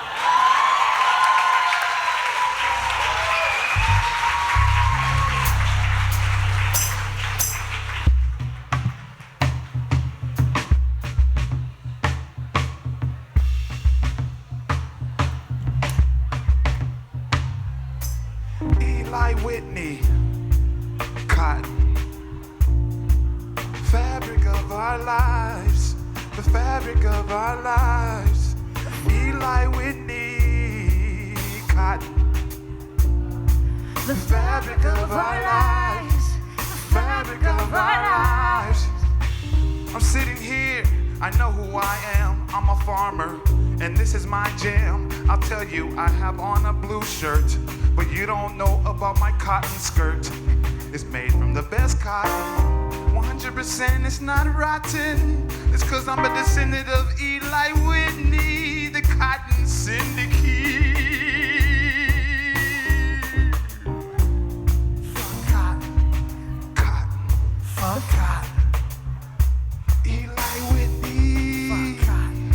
Eli Whitney, cotton. Fabric of our lives, the fabric of our lives. Eli Whitney, cotton. The fabric of our lives, the fabric of our lives. I'm sitting here, I know who I am. I'm a farmer, and this is my jam. I'll tell you, I have on a blue shirt, but you don't know about my cotton skirt. It's made from the best cotton. 100% it's not rotten. It's cause I'm a descendant of Eli Whitney, the cotton syndicate. Fuck cotton, cotton, fuck cotton. Eli Whitney, fuck cotton.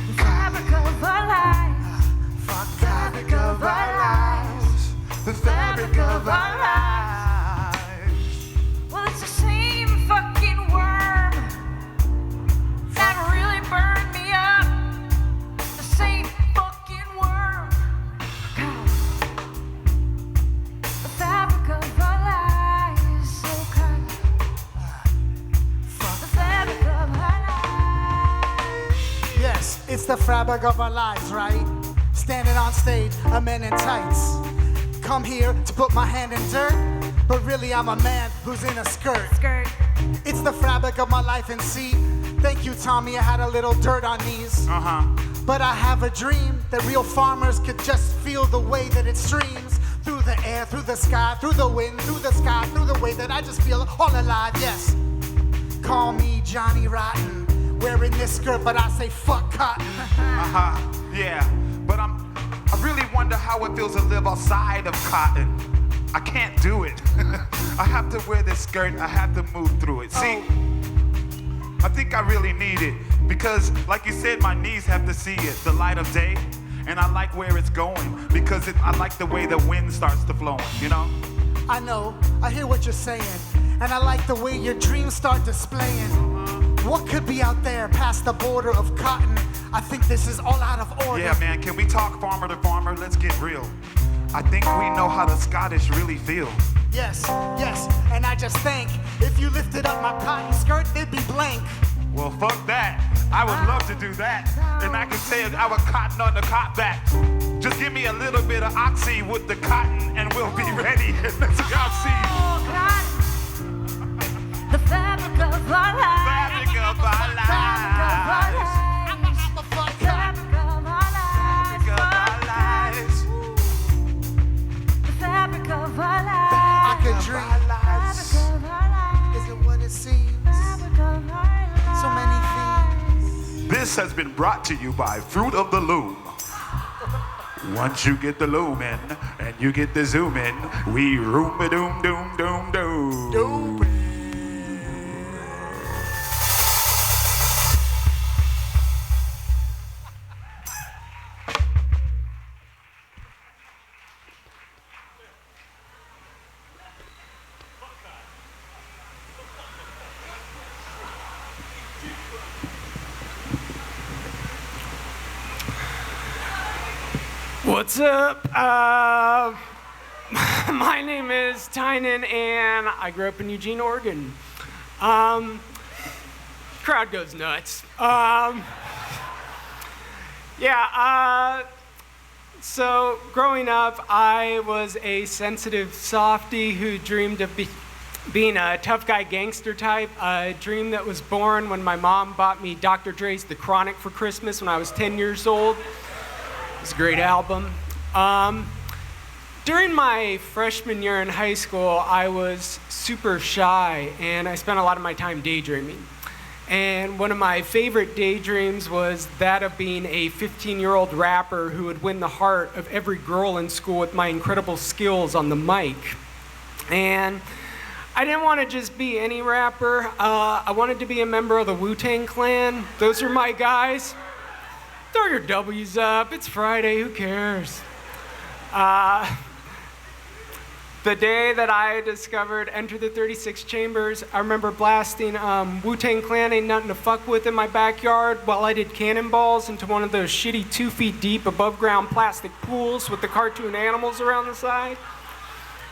The fabric of our lives, fuck fabric of our lives, the fabric of our lives. Well, it's the same fucking worm that really burned me up. The same fucking worm. The fabric of our lives, so kind. The fabric of our lives. Yes, it's the fabric of our lives, right? Standing on stage, a man in tights. Come here to put my hand in dirt, but really I'm a man who's in a skirt. It's the fabric of my life and see. Thank you, Tommy, I had a little dirt on these. But I have a dream that real farmers could just feel the way that it streams through the air, through the sky, through the wind, through the sky, through the way that I just feel all alive, yes. Call me Johnny Rotten, wearing this skirt, but I say fuck cotton. Yeah, but I really wonder how it feels to live outside of cotton. I can't do it. I have to wear this skirt, I have to move through it. See, I think I really need it because, like you said, my knees have to see it, the light of day, and I like where it's going because I like the way the wind starts to flow, you know? I know, I hear what you're saying, and I like the way your dreams start displaying. What could be out there past the border of cotton? I think this is all out of order. Yeah, man, can we talk farmer to farmer? Let's get real. I think we know how the Scottish really feel. Yes, yes, and I just think if you lifted up my cotton skirt, it'd be blank. Well, fuck that. I would love to do that. And I can say I would cotton on the cot back. Just give me a little bit of oxy with the cotton and we'll be ready. Let's go see. The fabric of our lives. Fabric of our lives. Fabric of our lives. The fabric of our lives. I could dream. Fabric of our lives. Is it what it seems? Fabric of our lives. So many things. This has been brought to you by Fruit of the Loom. Once you get the loom in and you get the zoom in, we room-a-doom-doom-doom-doom. What's up? My name is Tynan, and I grew up in Eugene, Oregon. Crowd goes nuts. So growing up, I was a sensitive softie who dreamed of being a tough guy gangster type, a dream that was born when my mom bought me Dr. Dre's The Chronic for Christmas when I was 10 years old. It's a great album. During my freshman year in high school, I was super shy, and I spent a lot of my time daydreaming. And one of my favorite daydreams was that of being a 15-year-old rapper who would win the heart of every girl in school with my incredible skills on the mic. And I didn't want to just be any rapper. I wanted to be a member of the Wu-Tang Clan. Those are my guys. Throw your W's up. It's Friday. Who cares? The day that I discovered Enter the 36 Chambers, I remember blasting Wu-Tang Clan Ain't Nothing to Fuck With in my backyard while I did cannonballs into one of those shitty 2 feet deep above ground plastic pools with the cartoon animals around the side.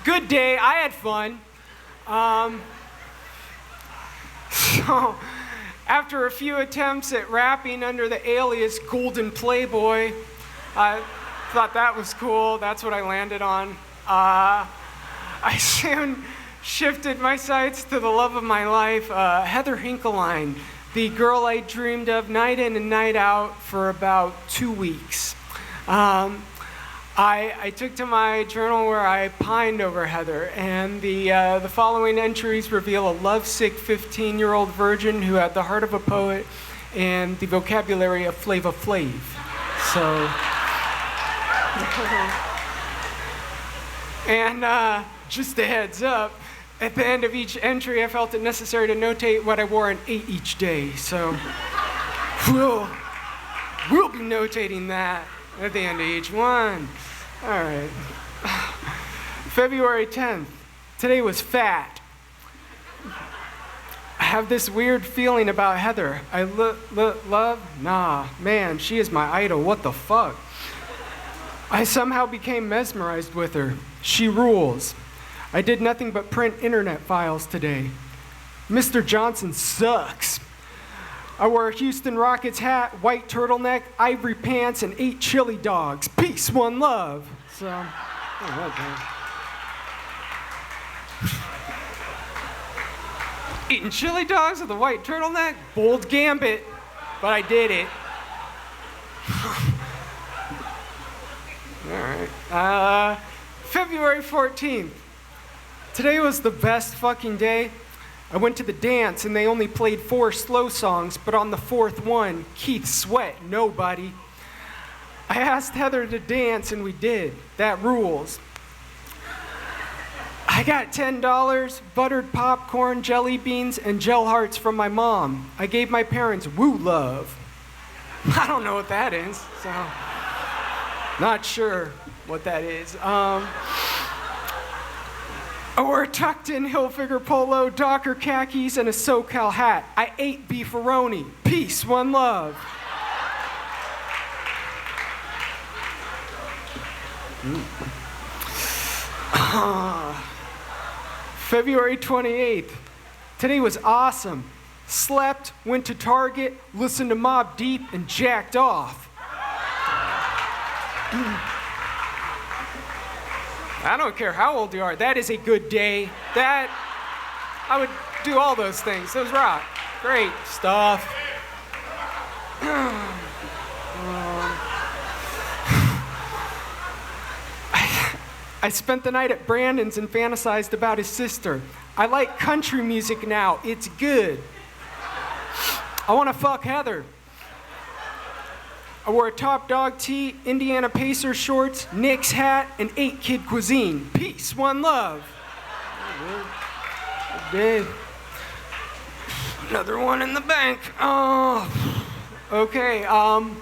Good day. I had fun. So after a few attempts at rapping under the alias Golden Playboy, I thought that was cool. That's what I landed on. I soon shifted my sights to the love of my life, Heather Hinkleline, the girl I dreamed of night in and night out for about 2 weeks. I took to my journal where I pined over Heather, and the following entries reveal a lovesick 15-year-old virgin who had the heart of a poet and the vocabulary of Flava Flav. So, and just a heads up, at the end of each entry, I felt it necessary to notate what I wore and ate each day. So, we'll be notating that at the end of each one. All right. February 10th. Today was fat. I have this weird feeling about Heather. I love? Nah, man, she is my idol. What the fuck? I somehow became mesmerized with her. She rules. I did nothing but print internet files today. Mr. Johnson sucks. I wore a Houston Rockets hat, white turtleneck, ivory pants, and 8 chili dogs. Peace, one love. So, eating chili dogs with a white turtleneck? Bold gambit, but I did it. All right. February 14th. Today was the best fucking day. I went to the dance and they only played 4 slow songs, but on the 4th one, Keith Sweat, nobody. I asked Heather to dance and we did. That rules. I got $10, buttered popcorn, jelly beans, and gel hearts from my mom. I gave my parents woo love. I don't know what that is, so not sure what that is. I wore a tucked-in Hilfiger polo, Docker khakis, and a SoCal hat. I ate beefaroni. Peace, one love. February 28th. Today was awesome. Slept, went to Target, listened to Mobb Deep, and jacked off. I don't care how old you are, that is a good day. I would do all those things. Those rock. Great stuff. I spent the night at Brandon's and fantasized about his sister. I like country music now. It's good. I want to fuck Heather. I wore a Top Dog tee, Indiana Pacers shorts, Knicks hat, and ate kid cuisine. Peace, one love. Good day. Another one in the bank. Oh. Okay,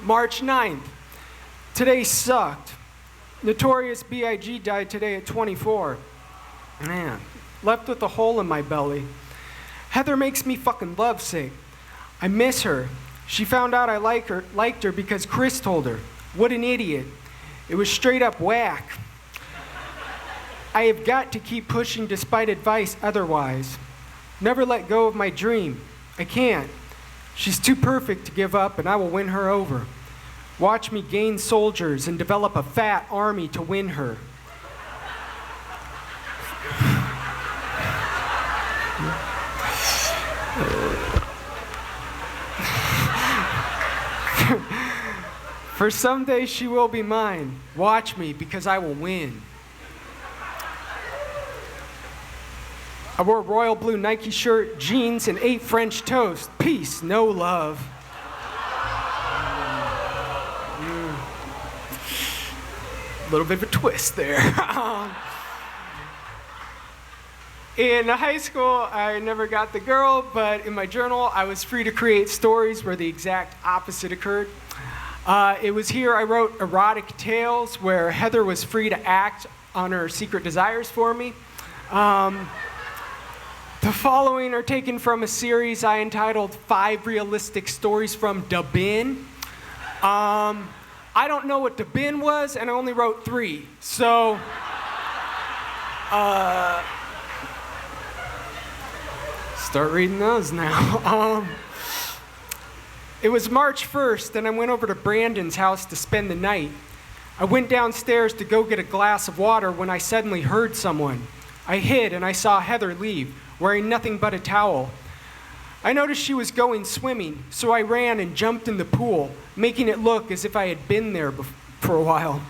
March 9th. Today sucked. Notorious B.I.G. died today at 24. Man, left with a hole in my belly. Heather makes me fucking lovesick. I miss her. She found out I liked her because Chris told her. What an idiot. It was straight up whack. I have got to keep pushing despite advice otherwise. Never let go of my dream. I can't. She's too perfect to give up, and I will win her over. Watch me gain soldiers and develop a fat army to win her. For someday she will be mine. Watch me, because I will win. I wore a royal blue Nike shirt, jeans, and ate French toast. Peace, no love. A little bit of a twist there. In high school, I never got the girl, but in my journal, I was free to create stories where the exact opposite occurred. It was here I wrote erotic tales where Heather was free to act on her secret desires for me. The following are taken from a series I entitled 5 Realistic Stories from Da Bin. I don't know what Da Bin was, and I only wrote 3. So, start reading those now. It was March 1st, and I went over to Brandon's house to spend the night. I went downstairs to go get a glass of water when I suddenly heard someone. I hid, and I saw Heather leave, wearing nothing but a towel. I noticed she was going swimming, so I ran and jumped in the pool, making it look as if I had been there for a while.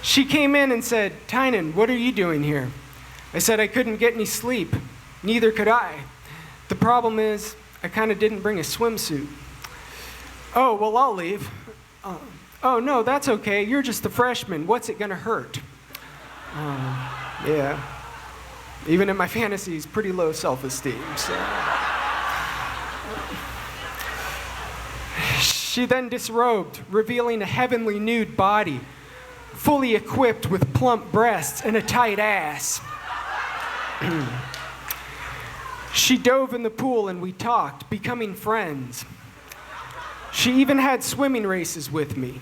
She came in and said, "Tynan, what are you doing here?" I said I couldn't get any sleep. Neither could I. The problem is, I kind of didn't bring a swimsuit. Oh, well, I'll leave. Oh, no, that's okay. You're just a freshman. What's it gonna hurt? Yeah. Even in my fantasies, pretty low self-esteem. So. She then disrobed, revealing a heavenly nude body, fully equipped with plump breasts and a tight ass. She dove in the pool and we talked, becoming friends. She even had swimming races with me.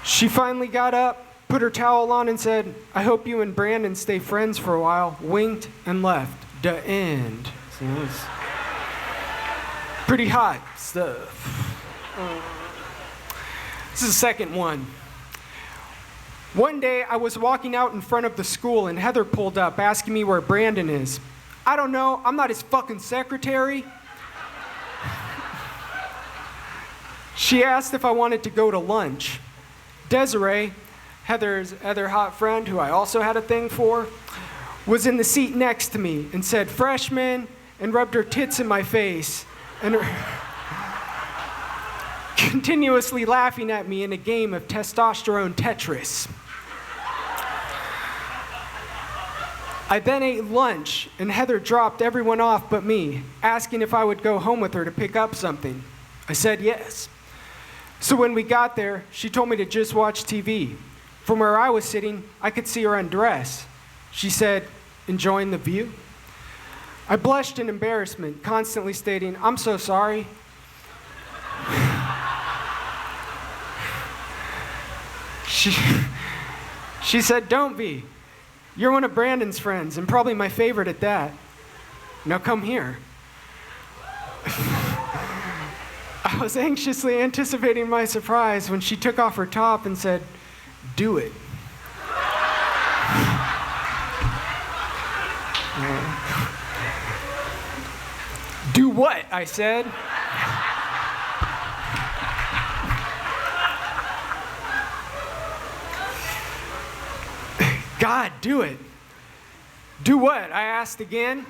She finally got up, put her towel on and said, "I hope you and Brandon stay friends for a while," winked and left. The end. So it was pretty hot stuff. This is the second one. One day I was walking out in front of the school and Heather pulled up asking me where Brandon is. I don't know, I'm not his fucking secretary. She asked if I wanted to go to lunch. Desiree, Heather's other hot friend, who I also had a thing for, was in the seat next to me and said, "Freshman," and rubbed her tits in my face, and continuously laughing at me in a game of testosterone Tetris. I then ate lunch, and Heather dropped everyone off but me, asking if I would go home with her to pick up something. I said yes. So when we got there, she told me to just watch TV. From where I was sitting, I could see her undress. She said, "Enjoying the view?" I blushed in embarrassment, constantly stating, "I'm so sorry." She said, "Don't be. You're one of Brandon's friends, and probably my favorite at that. Now come here." I was anxiously anticipating my surprise when she took off her top and said, "Do it." "Do what?" I said. "God, do it." "Do what?" I asked again.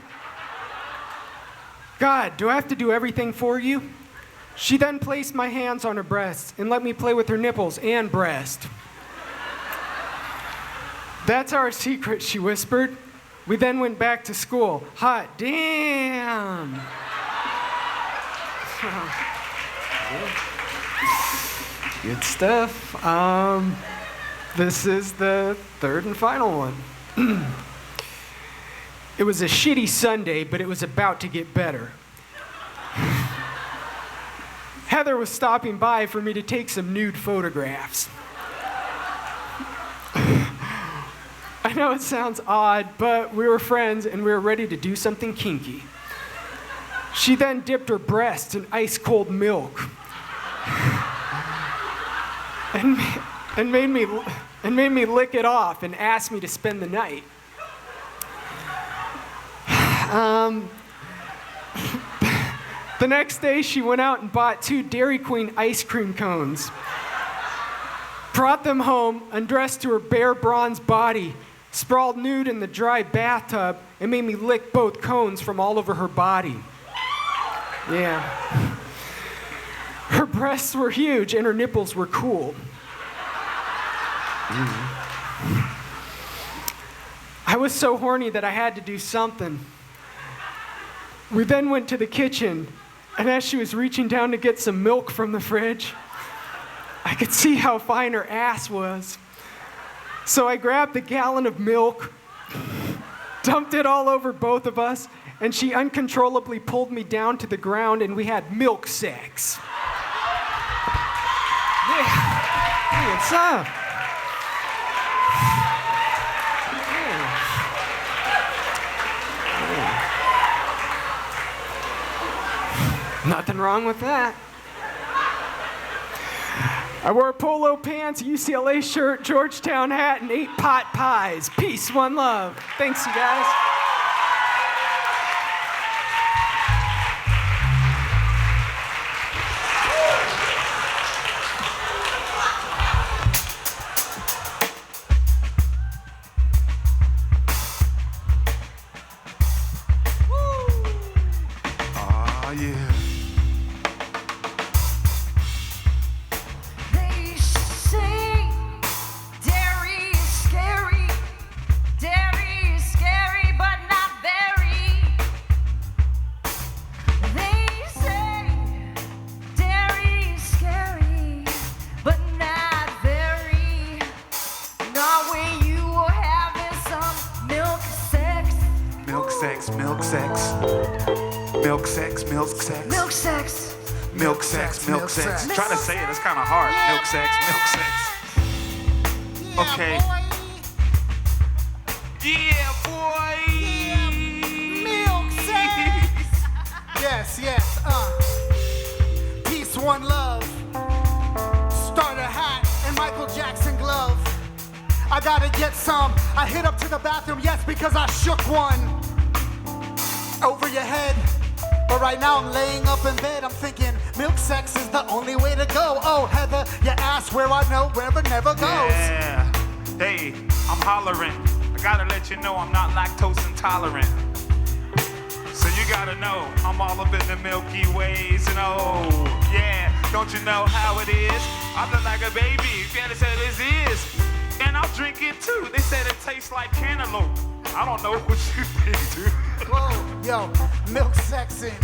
"God, do I have to do everything for you?" She then placed my hands on her breasts and let me play with her nipples and breast. "That's our secret," she whispered. We then went back to school. Hot damn. Good stuff. This is the third and final one. It was a shitty Sunday, but it was about to get better. Heather was stopping by for me to take some nude photographs. I know it sounds odd, but we were friends and we were ready to do something kinky. She then dipped her breasts in ice-cold milk and made me lick it off and asked me to spend the night. The next day, she went out and bought 2 Dairy Queen ice cream cones, brought them home, undressed to her bare bronze body, sprawled nude in the dry bathtub, and made me lick both cones from all over her body. Yeah. Her breasts were huge and her nipples were cool. I was so horny that I had to do something. We then went to the kitchen, and as she was reaching down to get some milk from the fridge, I could see how fine her ass was. So I grabbed the gallon of milk, dumped it all over both of us, and she uncontrollably pulled me down to the ground, and we had milk sex. Yeah. Hey, what's up? Nothing wrong with that. I wore polo pants, UCLA shirt, Georgetown hat, and 8 pot pies. Peace, one love. Thanks, you guys. Oh, yeah. They say dairy is scary. Dairy is scary, but not very. They say dairy is scary, but not very. Not when you are having some milk sex. Milk sex, milk sex. Milk sex, milk sex. Milk sex. Milk sex, milk sex. Trying to say it, it's kind of hard. Milk sex, milk sex. Okay. Yeah, boy. Milk sex. Yes, yes. Peace, one love. Starter hat and Michael Jackson glove. I gotta get some. I hit up to the bathroom, yes, because I shook one over your head. But right now I'm laying up in bed, I'm thinking milk sex is the only way to go. Oh, Heather, you asked where I know, wherever never goes. Yeah. Hey, I'm hollering. I gotta let you know I'm not lactose intolerant. So you gotta know I'm all up in the Milky Ways and oh, yeah. Don't you know how it is? I look like a baby. Fanny said this is. And I'll drink it too. They said it tastes like cantaloupe. I don't know what you think, dude. Whoa, yo, milk sexing.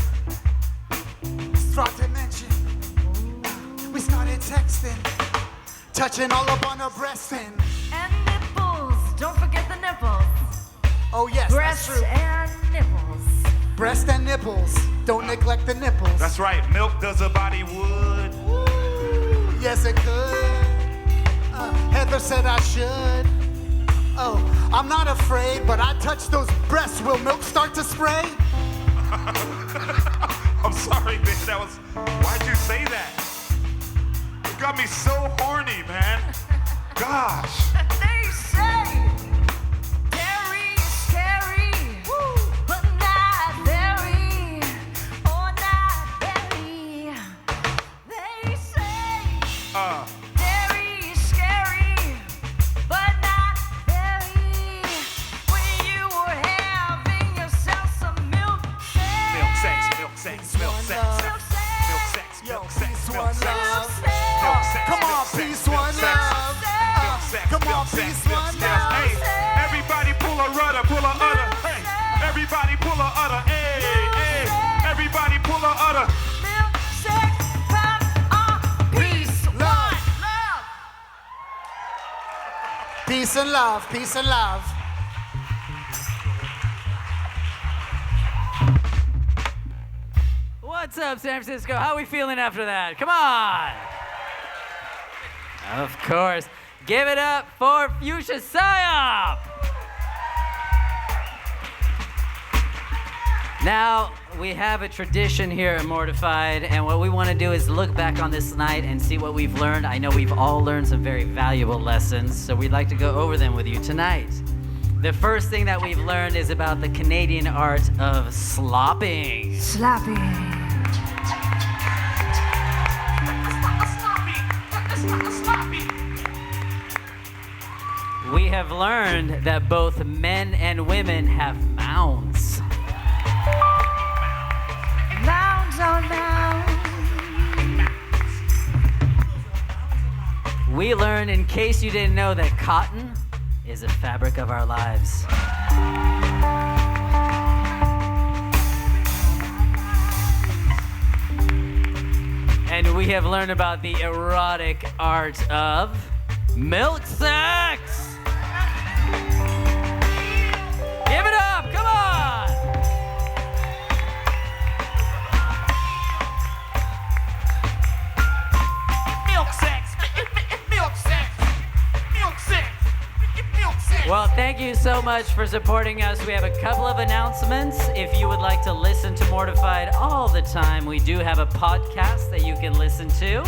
Struck dimension. We started texting, touching all up on her breasting. And nipples. Don't forget the nipples. Oh yes, Breasts that's true. and nipples. Breast and nipples. Don't neglect the nipples. That's right. Milk does a body would. Yes, it could. Heather said I should. Oh, I'm not afraid, but I touch those breasts. Will milk start to spray? I'm sorry, man. That was. Why'd you say that? You got me so horny, man. Gosh. They say dairy is scary, but not very. Oh, not very. They say dairy is scary, but not very. When you were having yourself some milk sex. Milk sex, milk sex, milk sex, milk sex, milk sex, milk sex, milk sex. Come on, peace, one love. Come on, peace, one love. Hey, everybody pull a rudder, pull a udder. Hey, everybody pull a udder. Hey, hey, everybody pull a udder. Milk sex, pop, peace, love. Peace and love, peace and love. What's up, San Francisco? How are we feeling after that? Come on! Of course. Give it up for Fuchsia Psyop! Now, we have a tradition here at Mortified, and what we want to do is look back on this night and see what we've learned. I know we've all learned some very valuable lessons, so we'd like to go over them with you tonight. The first thing that we've learned is about the Canadian art of slopping. Slopping. We have learned that both men and women have mounds. Mounds on mounds. We learned, in case you didn't know, that cotton is a fabric of our lives. And we have learned about the erotic art of milk sex. Give it up, come on! Milk sex, milk sex, milk sex, milk sex. Well, thank you so much for supporting us. We have a couple of announcements. If you would like to listen to Mortified all the time, we do have a podcast that you can listen to.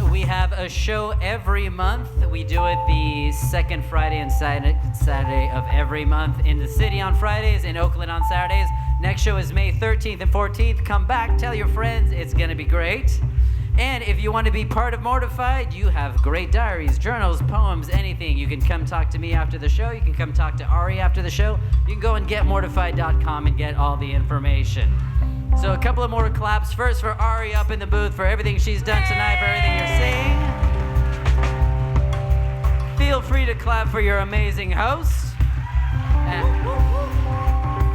We have a show every month. We do it the second Friday and Saturday of every month in the city on Fridays, in Oakland on Saturdays. Next show is May 13th and 14th. Come back, tell your friends. It's going to be great. And if you want to be part of Mortified, you have great diaries, journals, poems, anything. You can come talk to me after the show. You can come talk to Ari after the show. You can go and get mortified.com and get all the information. So a couple of more claps. First for Ari up in the booth for everything she's done tonight, for everything you're saying. Feel free to clap for your amazing host.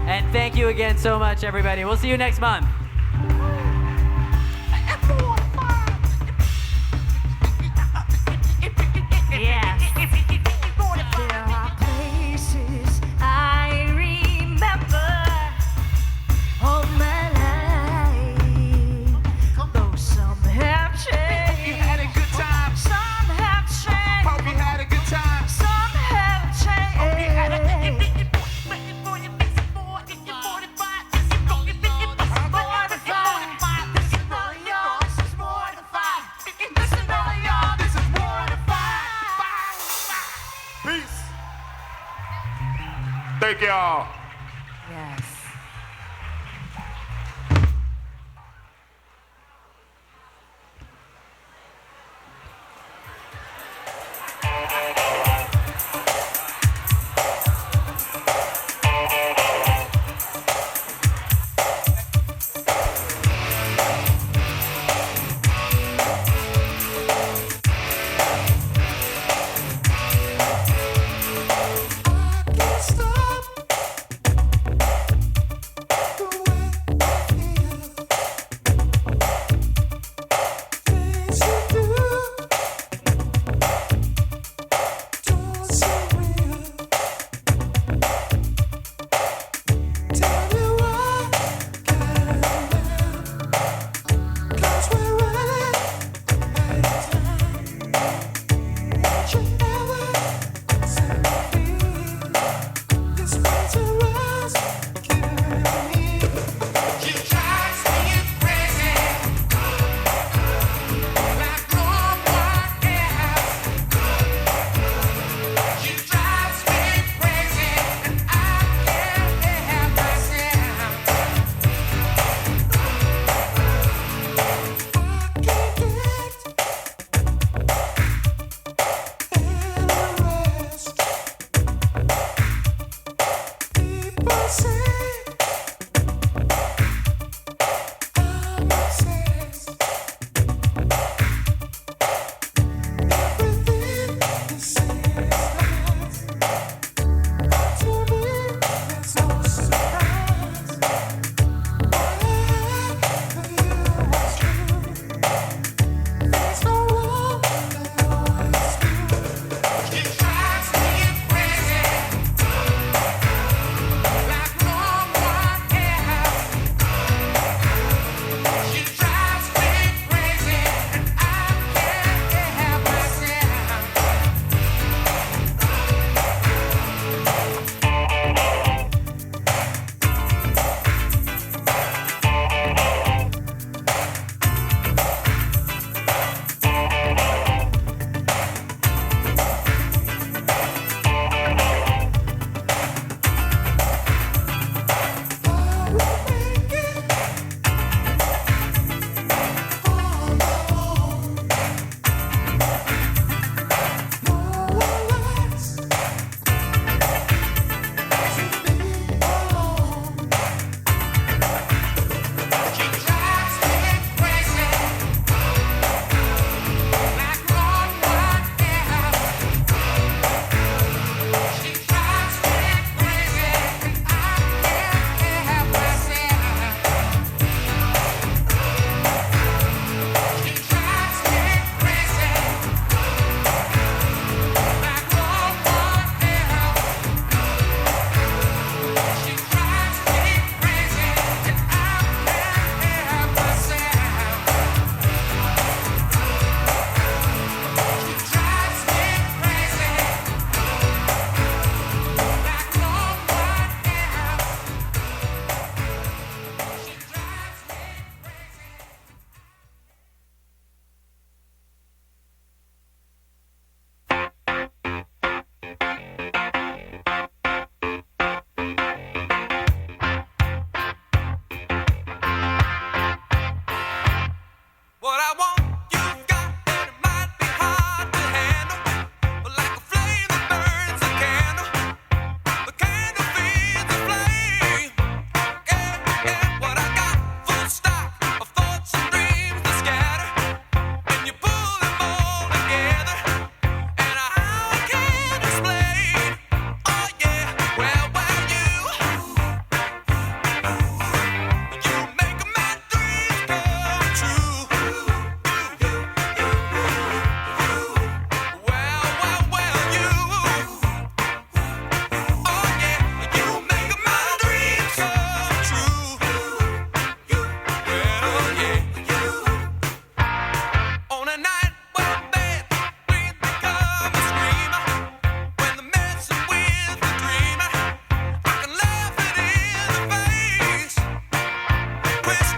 And thank you again so much, everybody. We'll see you next month. Yes. There are places I remember all my life. Though some have changed. Hope you had a good time. Some have changed. Hope you had a good time. Some have changed. Hope you had a Thank y'all. Yes.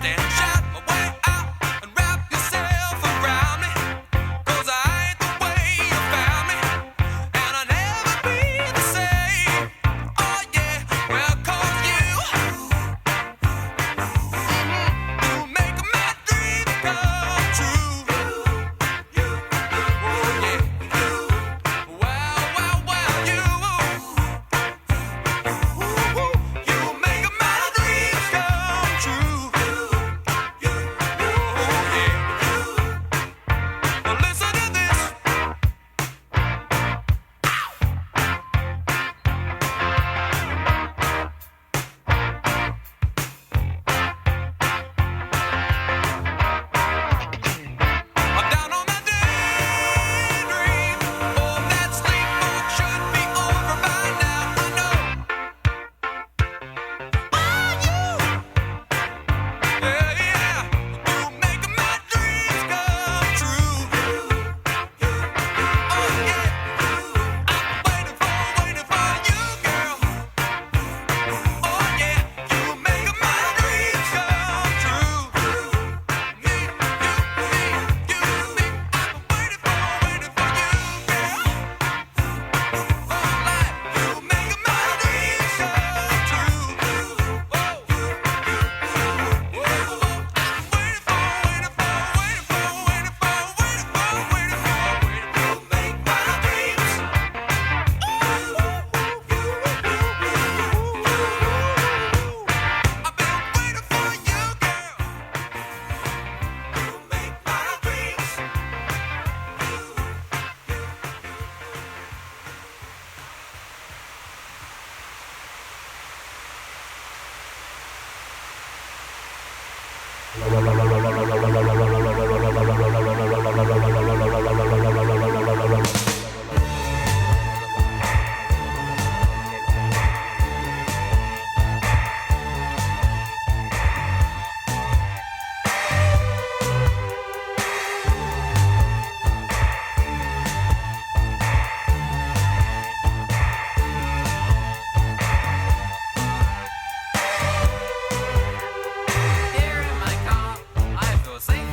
party. Shout my way out and wrap yourself around me. 'Cause I ain't the way you found me. And I'll never be the same. Oh yeah, well 'cause you make my dreams come true. Oh yeah. Wow, wow, wow, you make my dreams come true. Oh yeah. Well, listen to this. I'm down on my daydream. Oh, that sleepwalk should be over by now. I know. Yeah, yeah. You make my dreams come true. Oh yeah. I'm waiting for you, girl. Oh yeah. You make my dreams come true. Me, you, me, I'm waiting for you, girl. Oh, like you make my dreams come true. Here in my car, I feel safe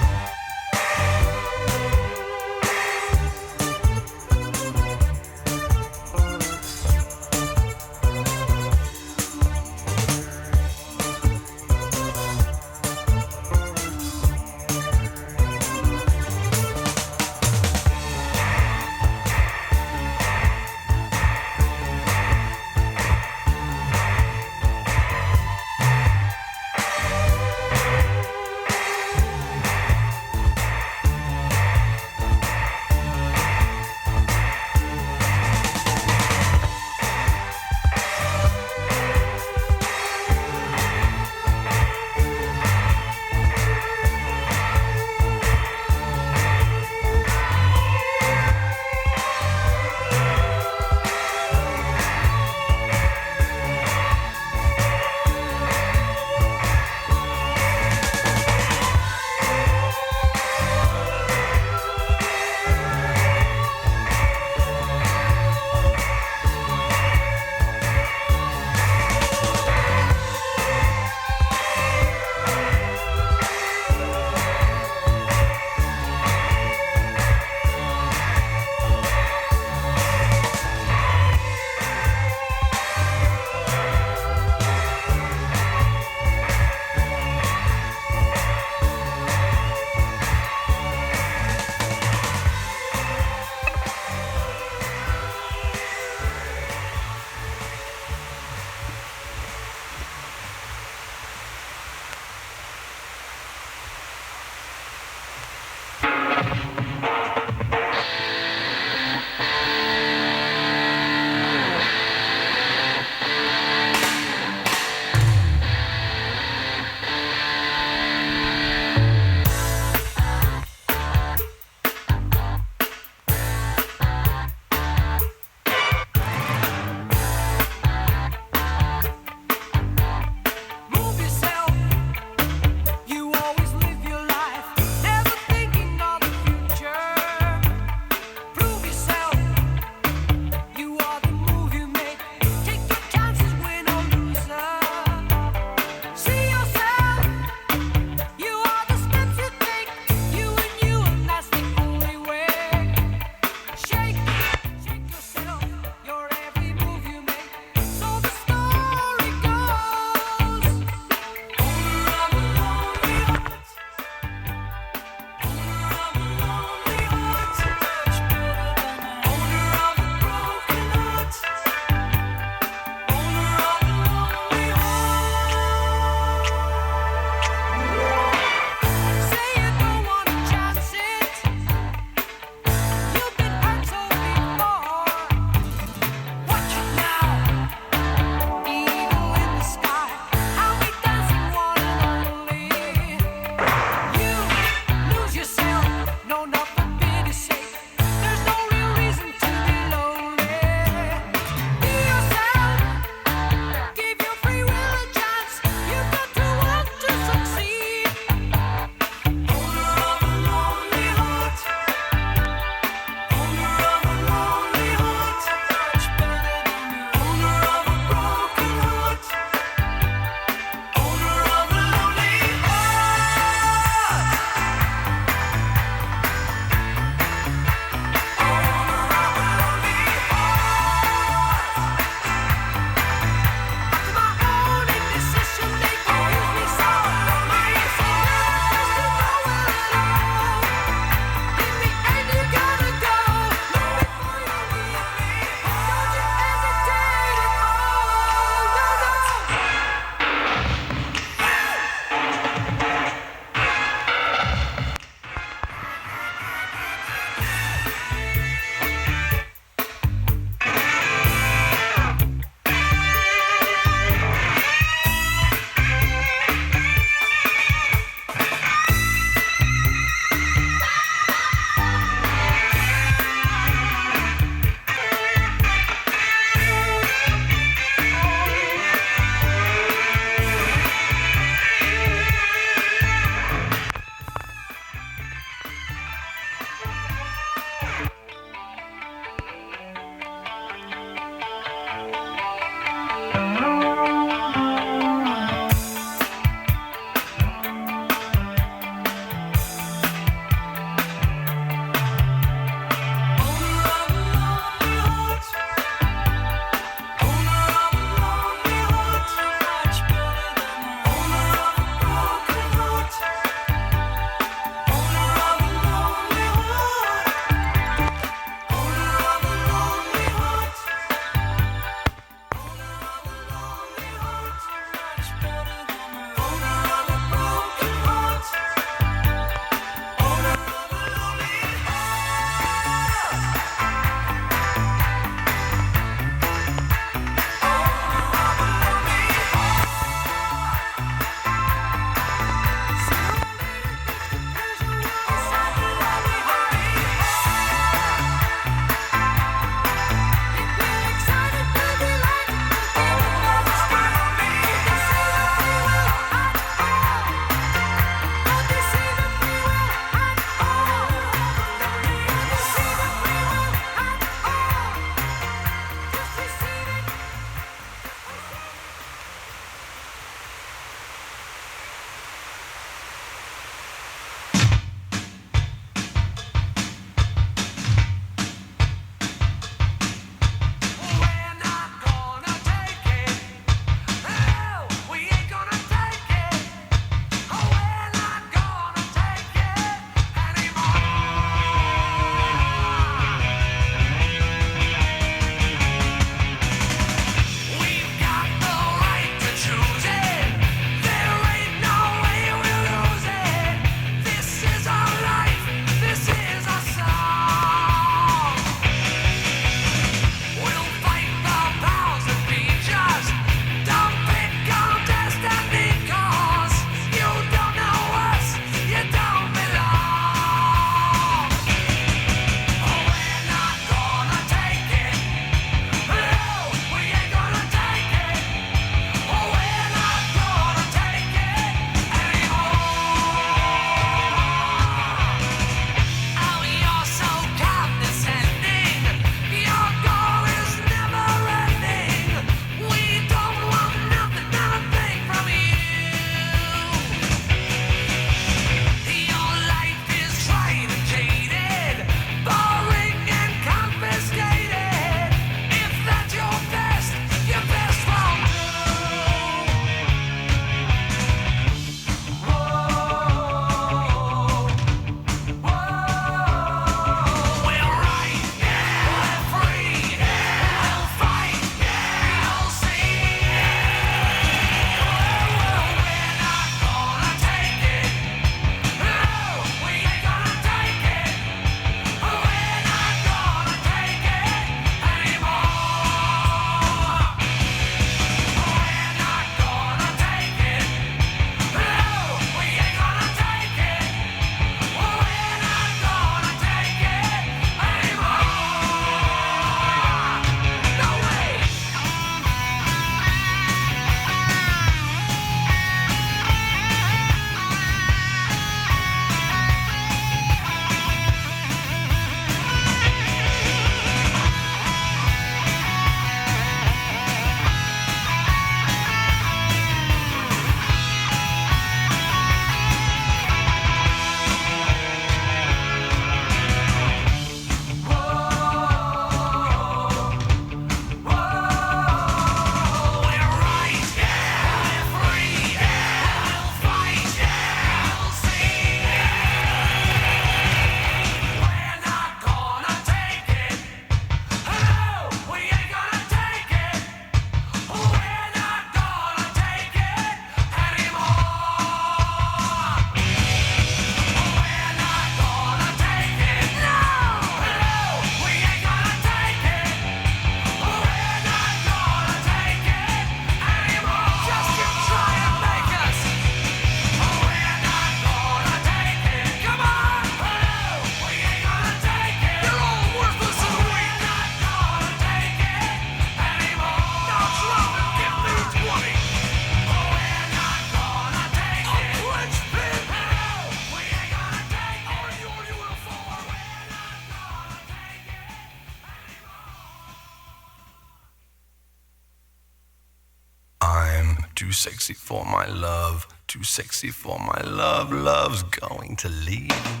sexy for my love, too sexy for my love, love's going to leave me.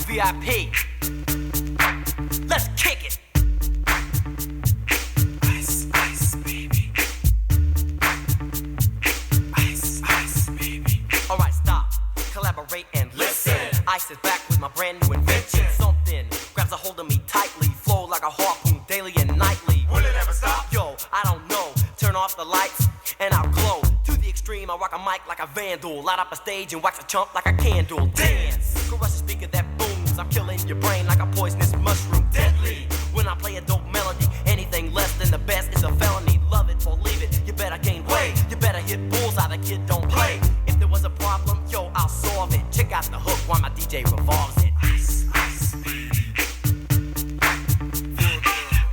VIP. Let's kick it. Ice, ice, baby. Ice, ice, baby. All right, stop. Collaborate and listen. Ice is back with my brand new invention. Something grabs a hold of me tightly. Flow like a harpoon daily and nightly. Will it ever stop? Yo, I don't know. Turn off the lights and I'll glow. To the extreme, I rock a mic like a vandal. Light up a stage and wax a chump like a candle. Dance. Crush a speaker that booms. I'm killing your brain like a poisonous mushroom. Deadly. When I play a dope melody, anything less than the best is a felony. Love it or leave it. You better gain weight. You better hit bullseye. The kid don't play. If there was a problem, yo, I'll solve it. Check out the hook while my DJ revolves it. Ice, ice, baby.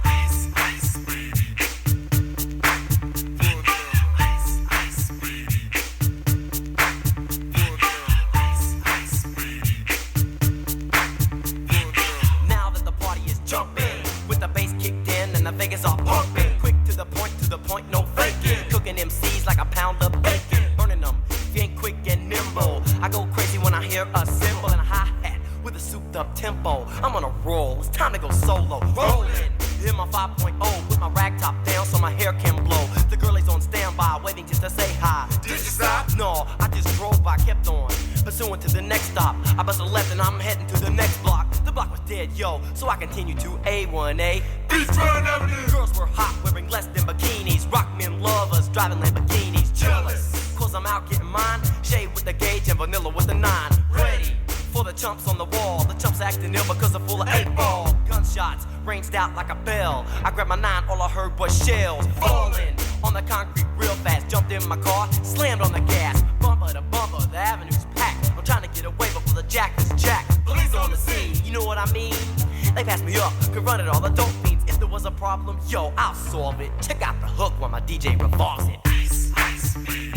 Ice, ice, baby. Ice, ice, baby. Ice, ice, baby. Now that the party is jumping, with the bass kicked in and the Vegas all pumping. Quick to the point, no faking. Cooking MCs like a pound of bacon. Burning them, if you ain't quick and nimble. I go crazy when I hear a cymbal and a hi-hat with a souped up tempo. I'm on a roll, it's time to go solo. Rolling, hit my 5.0 with my rag top down so my hair can blow. The girl is on standby, waiting just to say hi. Did you stop? No, I just drove by, kept on pursuing to the next stop. I bust a left and I'm heading to the next block. The block was dead, yo, so I continued to A1A. Beachfront Avenue. Girls were hot, wearing less than bikinis. Rock men lovers, driving Lamborghinis. Jealous, cause I'm out getting mine. Shade with the gauge and vanilla with the 9. Ready for the chumps on the wall. The chumps acting ill because they're full of 8-ball. Gunshots ranged out like a bell. I grabbed my 9, all I heard was shells falling. on the concrete real fast. Jumped in my car, slammed on the gas. Bumper to bumper, the avenue's packed. I'm trying to get away before the jack is jacked. Police on the scene, you know what I mean? They passed me up, could run it all the dope fiends. If there was a problem, yo, I'll solve it. Check out the hook while my DJ revolves it. Ice, ice, baby.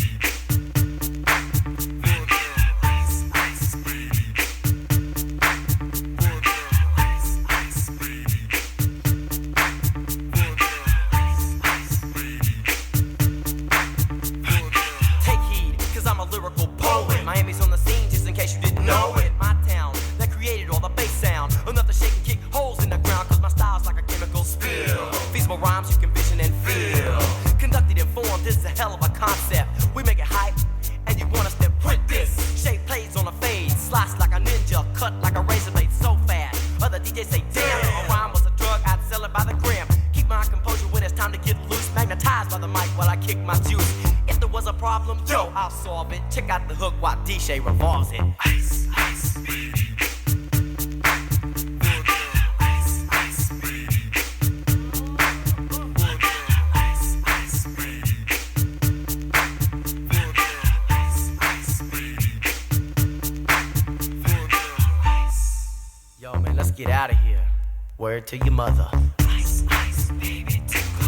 Miami's on the scene, just in case you didn't know it. My town that created all the bass sound. Enough to shake and kick holes in the ground, cause my style's like a chemical spill. Feasible rhymes you can vision and feel. Conducted and formed, this is a hell of a concept. We make it hype, and you want us to print this. Shape plays on a fade, slice like a ninja, cut like a razor blade so fast. Other DJs say, damn, if a rhyme was a drug, I'd sell it by the gram. Keep my composure when it's time to get loose. Magnetized by the mic while I kick my juice. If there was a problem, yo, I'll solve it. Check out the hook while DJ revolves it. Ice, ice, baby. Ice, ice, baby. Ice, ice, baby. Ice, ice, baby. Yo, man, let's get out of here. Word to your mother. Ice, ice, baby, to go.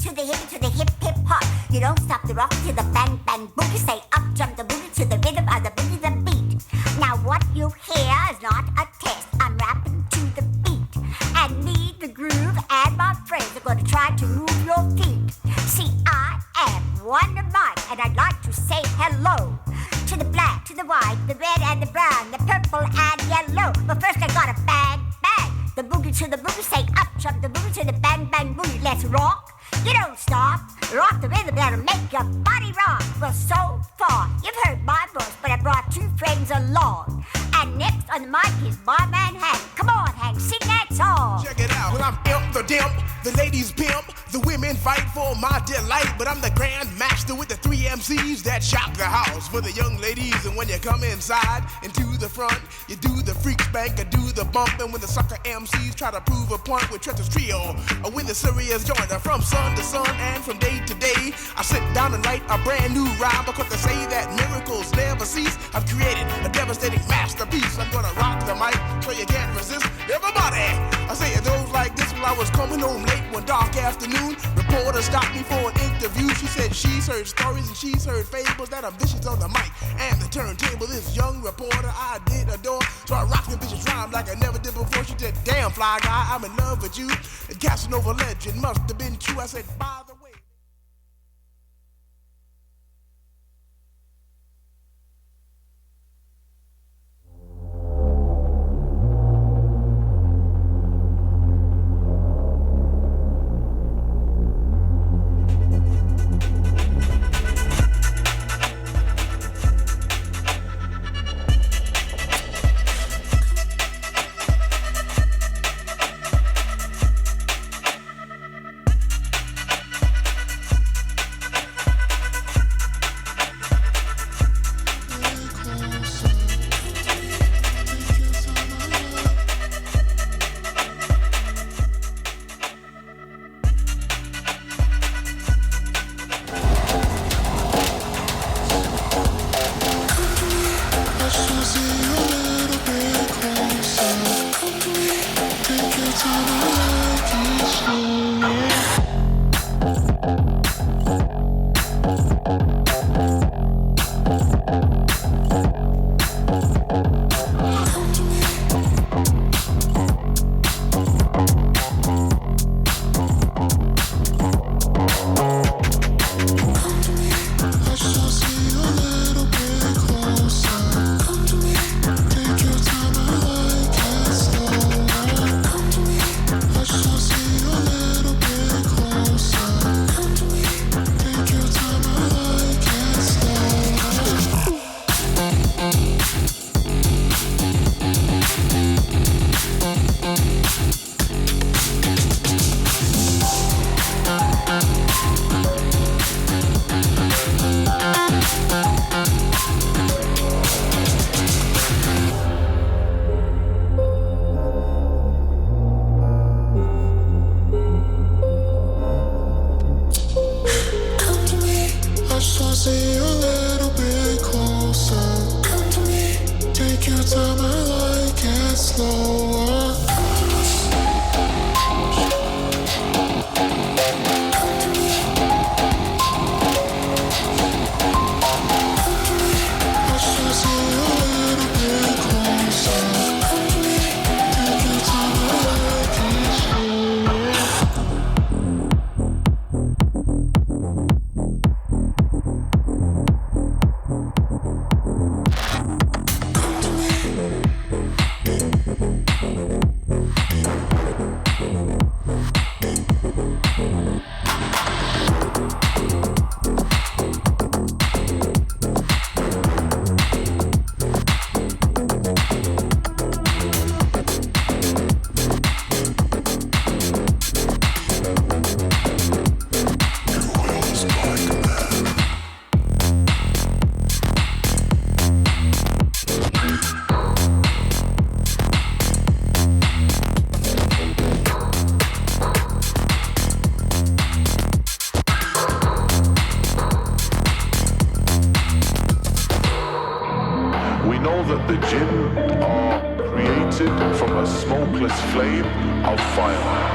to the hippie to the hip hip hop. You don't stop the rock to the bang bang boogie. Say up jump the boogie to the rhythm of the boogie the beat. Now what you hear is not a test. I'm rapping to the beat and need the groove and my friends are gonna try to move your feet. See, I am Wonder Mike and I'd like to say hello to the black, to the white, the red and the brown, the purple and yellow. But first I gotta bang bang the boogie to the boogie. Say up jump the boogie to the bang bang boogie. Let's rock. You don't stop. Rock the rhythm that'll make your body rock. Well, so far you've heard my voice, but I brought two friends along. And next on the mic is my man Hank. Come on, Hank, sing that song. Check it out. Well, I'm imp the dimp, the ladies pimp, the women fight for my delight. But I'm the grand master with the 3 MCs that shock the house for the young ladies. And when you come inside and to the front, you do the freak spank and do the bump. And when the sucker MCs try to prove a point with Trent's trio, or when the serious joiner from sun to sun and from day to day, I sit down and write a brand new rhyme because they say that miracles never cease. I've created a devastating masterpiece. I'm gonna rock the mic so you can't resist. Everybody, I say it goes like this. While I was coming home late one dark afternoon, reporter stopped me for an interview. She said she's heard stories and she's heard fables that I'm vicious on the mic and the turntable. This young reporter I did adore, so I rocked the vicious rhyme like I never did before. She said, damn fly guy, I'm in love with you. The Casanova legend must have been true. I said, by the way. the jinn are created from a smokeless flame of fire.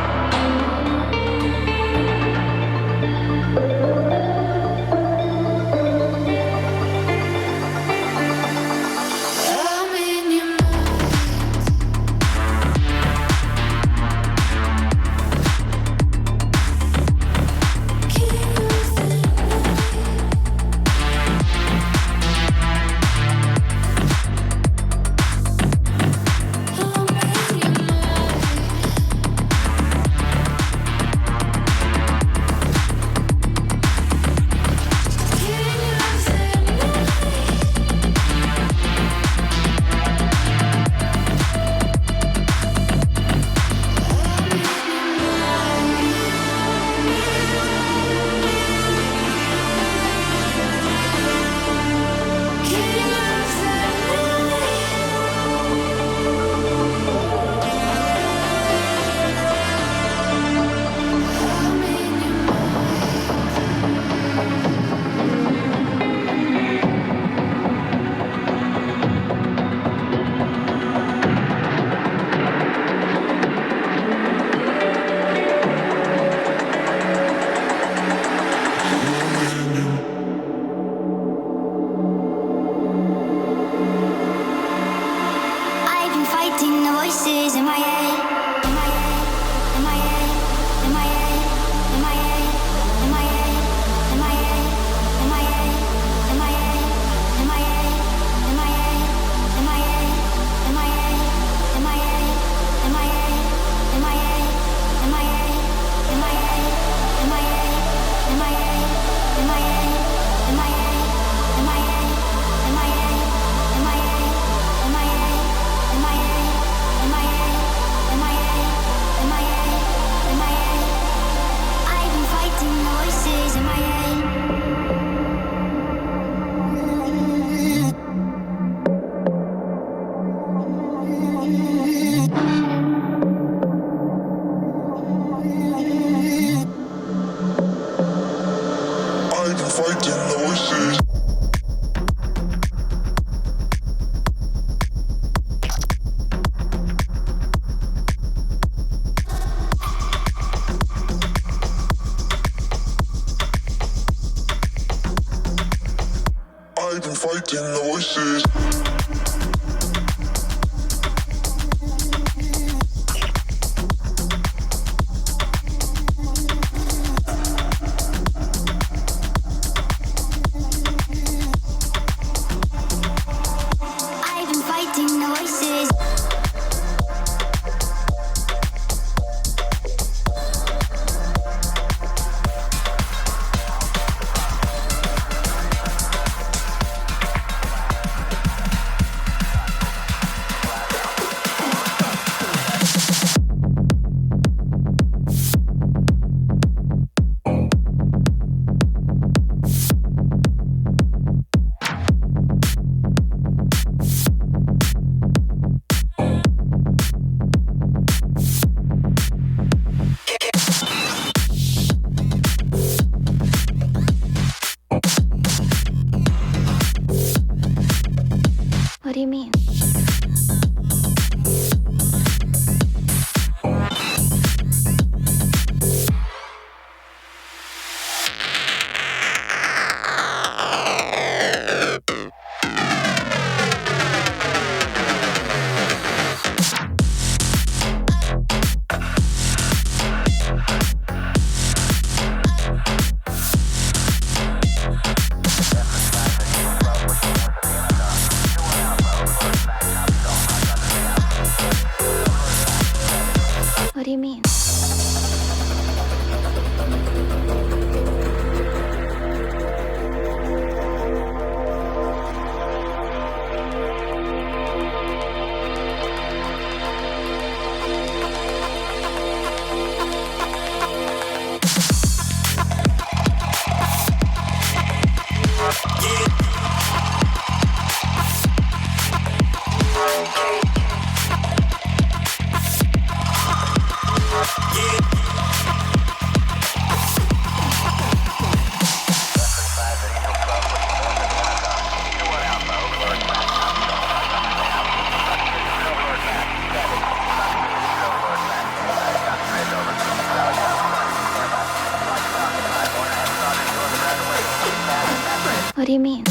I've been fighting the voices. I've been fighting the voices. What do you mean? What do you mean? What do you mean?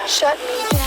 Shut me down.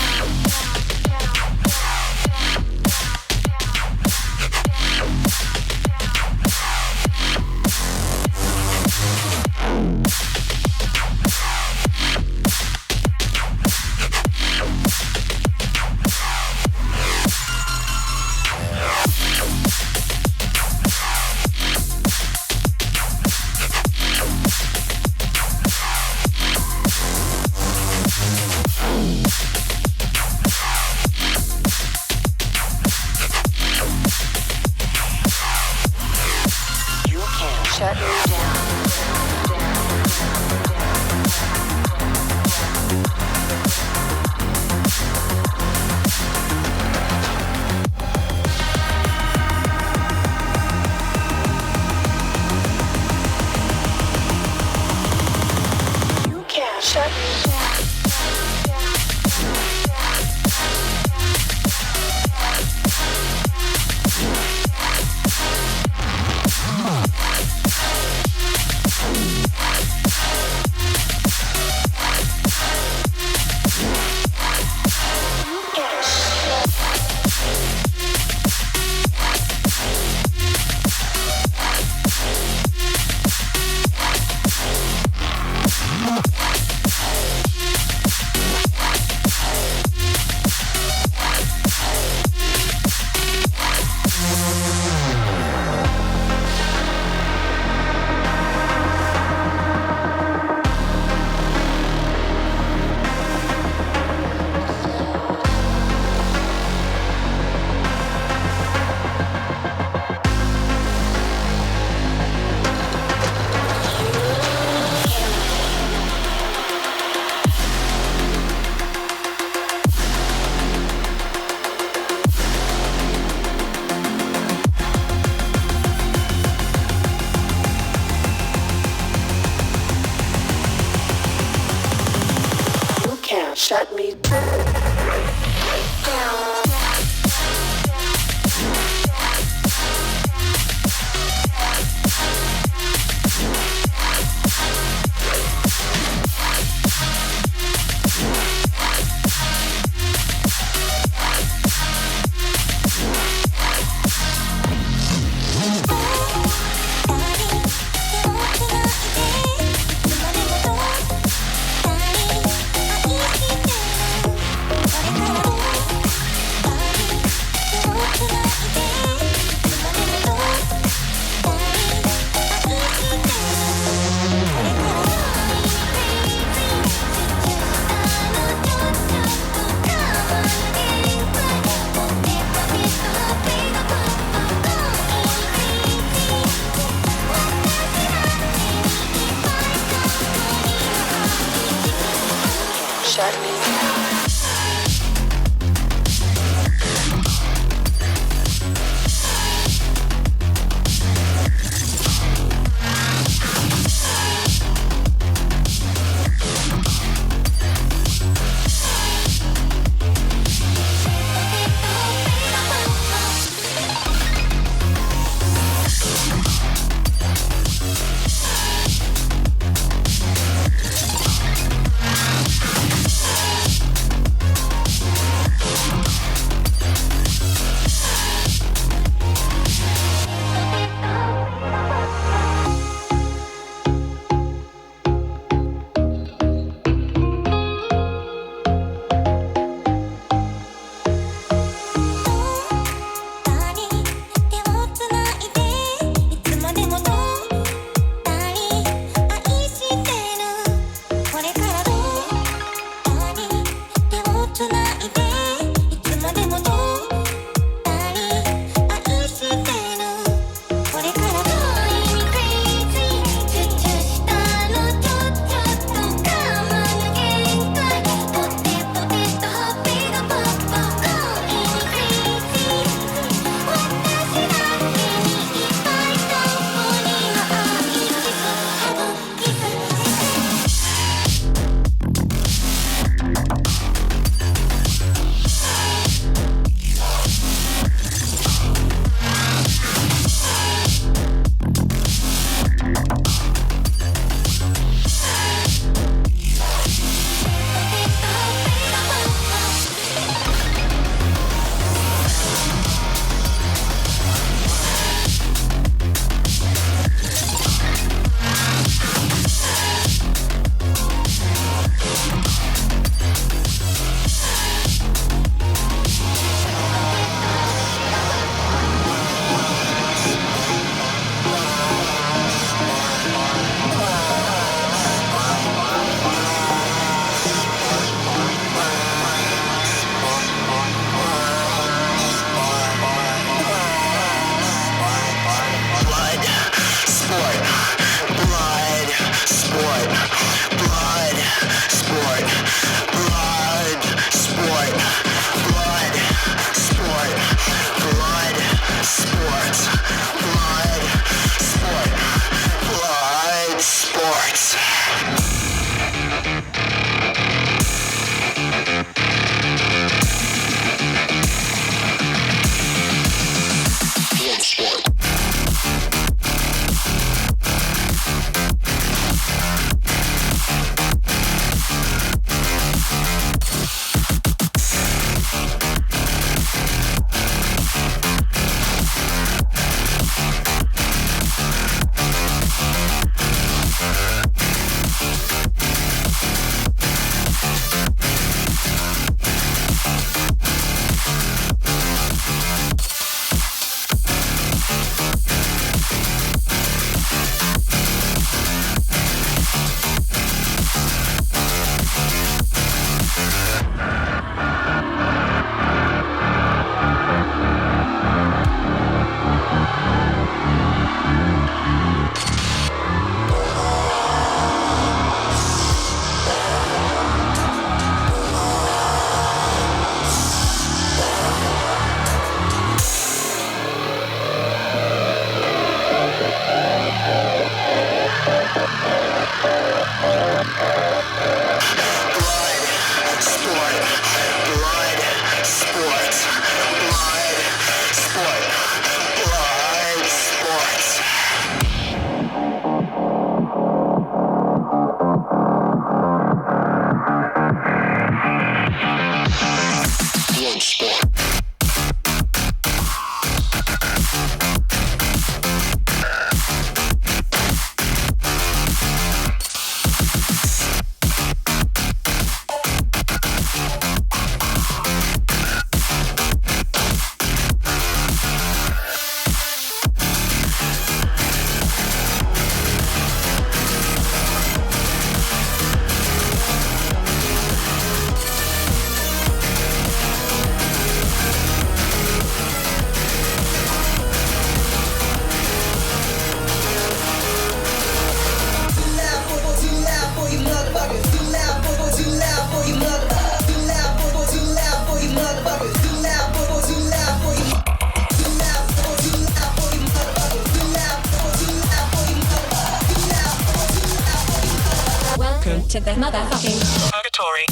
To the motherfucking purgatory.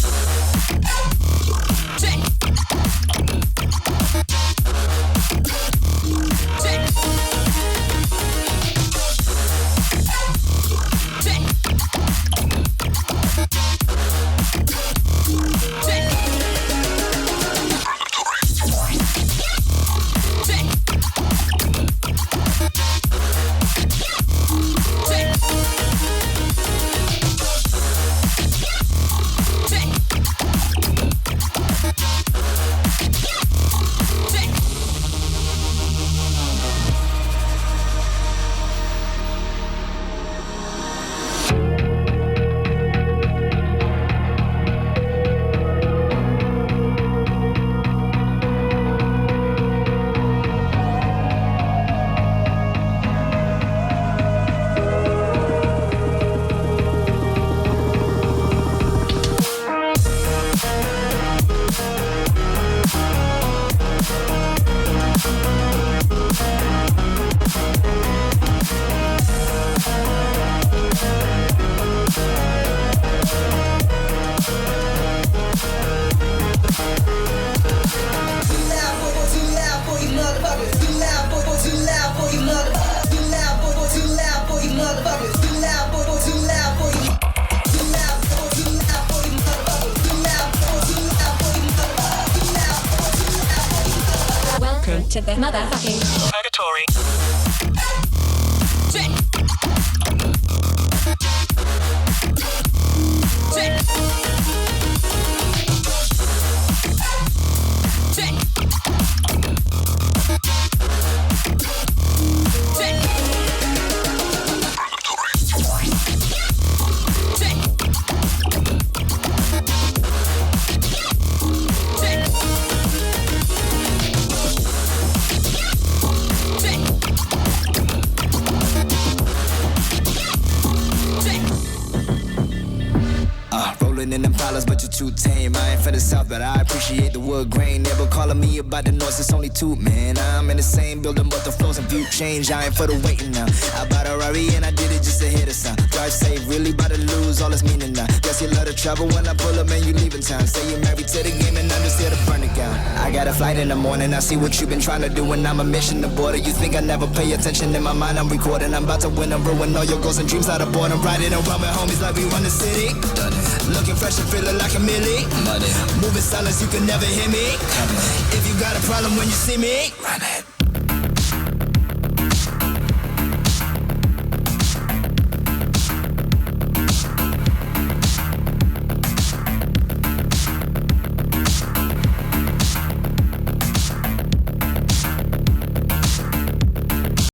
To the motherfucking purgatory. In them dollars, but you're too tame. I ain't for the south, but I appreciate the wood grain. Never calling me about the noise, it's only two, man. I'm in the same building, but the flows and view change. I ain't for the waiting now. I bought a Rari and I did it just to hear the sound. Drive safe, really about to lose all its meaning now. Guess you love to travel when I pull up and you leaving town. Say you're married to the game and I'm just here to burn it down. I got a flight in the morning, I see what you've been trying to do, and I'm a mission to border. You think I never pay attention? In my mind I'm recording. I'm about to win and ruin all your goals and dreams out of boredom. Riding around with homies like we run the city. Looking fresh and feeling like a millie. Moving silence, you can never hear me. If you got a problem when you see me, run it.